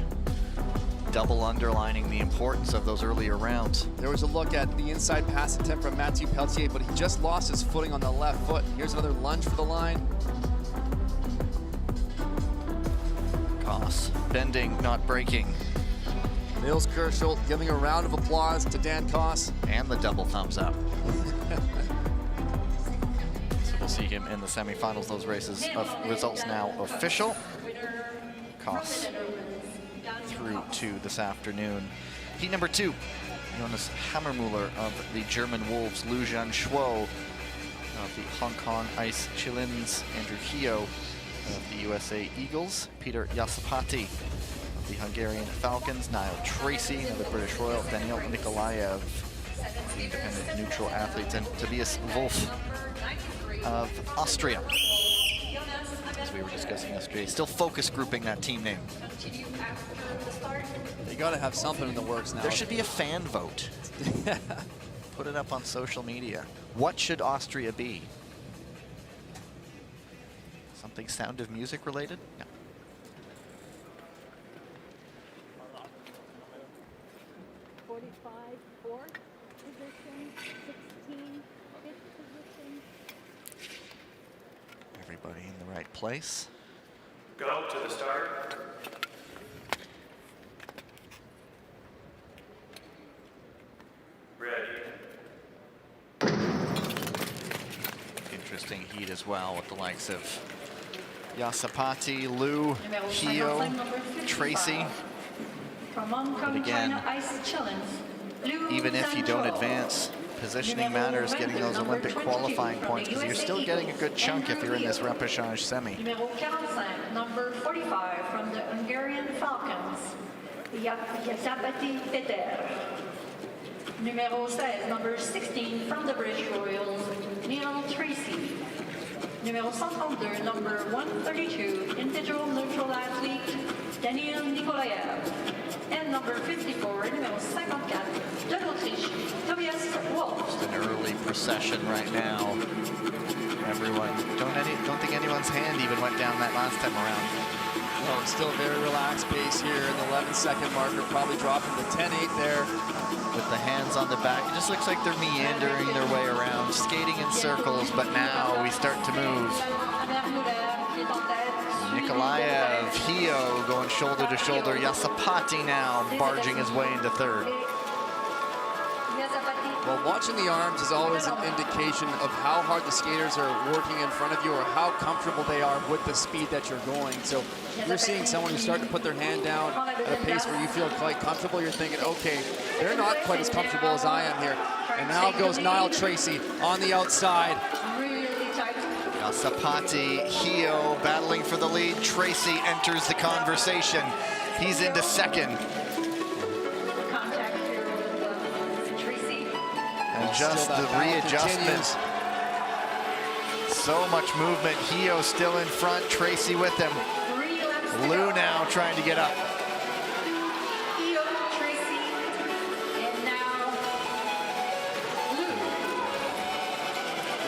S1: double underlining the importance of those earlier rounds.
S2: There was a look at the inside pass attempt from Mathieu Pelletier, but he just lost his footing on the left foot. Here's another lunge for the line.
S1: Koss bending, not breaking.
S2: Nils Kerschel giving a round of applause to Dan Koss.
S1: And the double thumbs up. So we'll see him in the semifinals. Those races of results now official. Koss through to this afternoon. Heat number 2, Jonas Hammermuller of the German Wolves, Lu Jianshuo of the Hong Kong Ice Chillins, Andrew Hio of the USA Eagles, Peter Jasapati of the Hungarian Falcons, Niall Tracy, another British Royal, Daniel Nikolaev, the independent neutral athletes, and Tobias Wolf of Austria. As we were discussing yesterday, still focus grouping that team name.
S2: You got to have something in the works now.
S1: There should be a fan vote. Put it up on social media. What should Austria be? Something Sound of Music related? No. Everybody in the right place.
S3: Go to the start. Ready.
S1: Interesting heat as well with the likes of Jasapati, Lu, Hio, Tracy. But again, even if you don't advance, positioning matters, getting those Olympic qualifying points, because you're still getting a good chunk if you're in this repechage semi.
S4: Numéro 45, number 45 from the Hungarian Falcons, Jasapati Peter. Numéro 16, number 16 from the British Royals, Neil Tracy. Numéro 132, number 132, individual neutral athlete, Daniel Nikolaev. And number 54, numéro 54, de l'Autriche, Tobias Wolf.
S1: Just an early procession right now. Everyone, don't think anyone's hand even went down that last time around.
S2: Oh, still a very relaxed pace here in the 11-second marker, probably dropping the 10-8 there.
S1: With the hands on the back, it just looks like they're meandering their way around, skating in circles, but now we start to move. Nikolaev, Hio going shoulder to shoulder, Jasapati now barging his way into third.
S2: Well, watching the arms is always an indication of how hard the skaters are working in front of you or how comfortable they are with the speed that you're going. So you're seeing someone who's starting to put their hand down at a pace where you feel quite comfortable. You're thinking, okay, they're not quite as comfortable as I am here. And now goes Niall Tracy on the outside.
S1: Jasapati, Hio battling for the lead. Tracy enters the conversation. He's into second. And just the readjustment. So much movement. Hio still in front. Tracy with him. Lu now trying to get up.
S4: Hio, Tracy, and now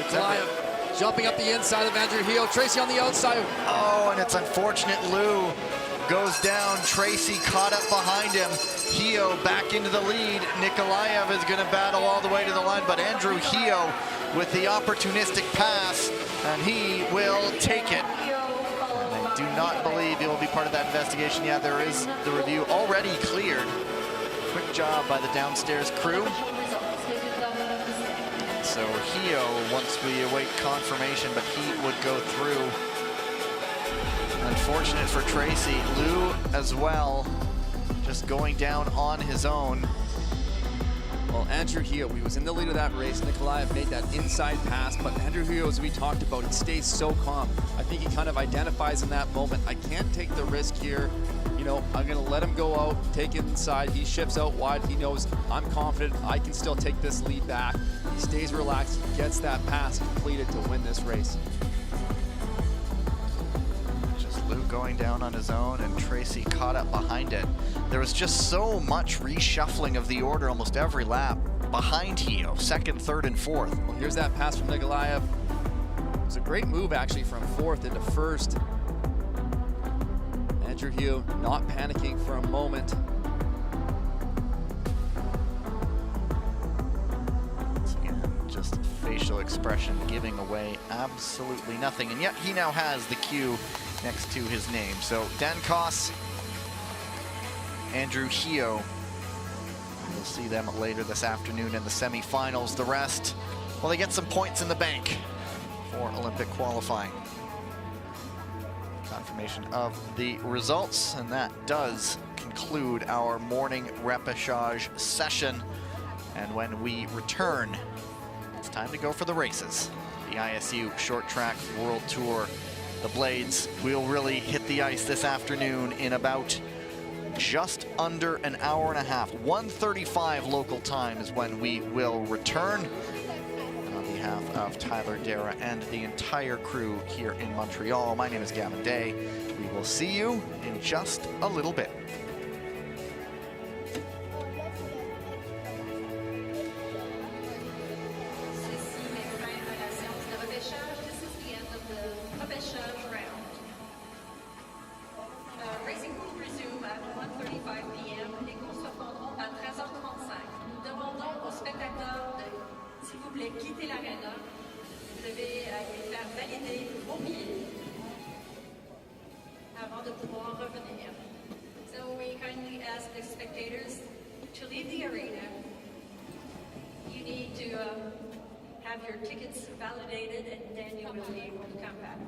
S2: Nikolaev jumping up the inside of Andrew Hio. Tracy on the outside.
S1: Oh, and it's unfortunate. Lu goes down. Tracy caught up behind him. Hio back into the lead. Nikolaev is going to battle all the way to the line, but Andrew Hio with the opportunistic pass, and he will take it. And I do not believe he will be part of that investigation. Yeah, there is the review already cleared. Quick job by the downstairs crew. So Hio, once we await confirmation, but he would go through. Unfortunate for Tracy. Lu as well, just going down on his own.
S2: Well, Andrew Hio, he was in the lead of that race. Nikolaev made that inside pass, but Andrew Hio, as we talked about, he stays so calm. I think he kind of identifies in that moment, I can't take the risk here. You know, I'm gonna let him go out, take it inside. He shifts out wide. He knows I'm confident I can still take this lead back. He stays relaxed, gets that pass completed to win this race.
S1: Just Lou going down on his own and Tracy caught up behind it. There was just so much reshuffling of the order almost every lap behind Hio, second, third, and fourth.
S2: Well, here's that pass from Nikolaev. It was a great move actually from fourth into first. Andrew Hio not panicking for a moment.
S1: Again, just facial expression giving away absolutely nothing, and yet he now has the Q next to his name. So Dan Koss, Andrew Hio, we'll see them later this afternoon in the semifinals. The rest, well, they get some points in the bank for Olympic qualifying. Confirmation of the results, and that does conclude our morning repechage session. And when we return, it's time to go for the races. The ISU Short Track World Tour. The Blades will really hit the ice this afternoon in about just under an hour and a half. 1:35 local time is when we will return. On behalf of Tyler Dara and the entire crew here in Montreal, my name is Gavin Day. We will see you in just a little bit.
S4: Ceci met fin à la séance de repêchage. This is the end of the repêchage round. Racing will resume at 1:35 p.m. Les courses se fondront à 13h35. Nous demandons aux spectateurs de, s'il vous plaît, quitter l'aréna. Vous devez aller faire valider vos billets avant de pouvoir revenir. So we kindly ask the spectators to leave the arena. You need to have your tickets validated, and then you will be able to come back.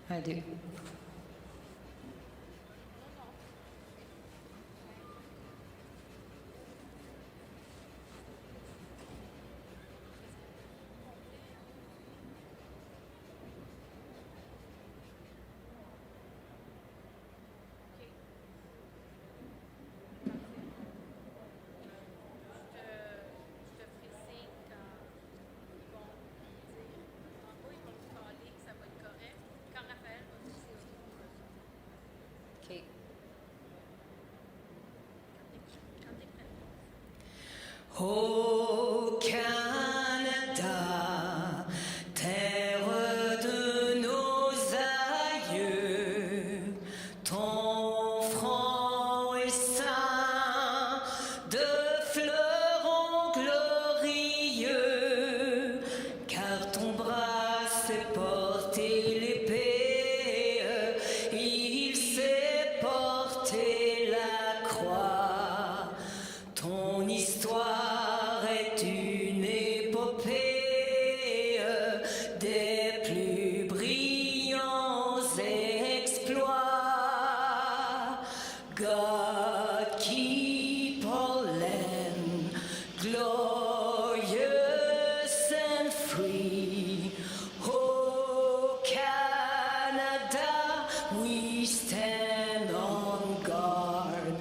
S9: I do. Okay. Ô Canada, terre de nos aïeux, ton front est ceint de fleurons glorieux, car ton bras s'est porté l'épée, il s'est porté la croix. Ton histoire est une épopée des plus brillants exploits. God keep all land glorious and free. Oh Canada, we stand on guard.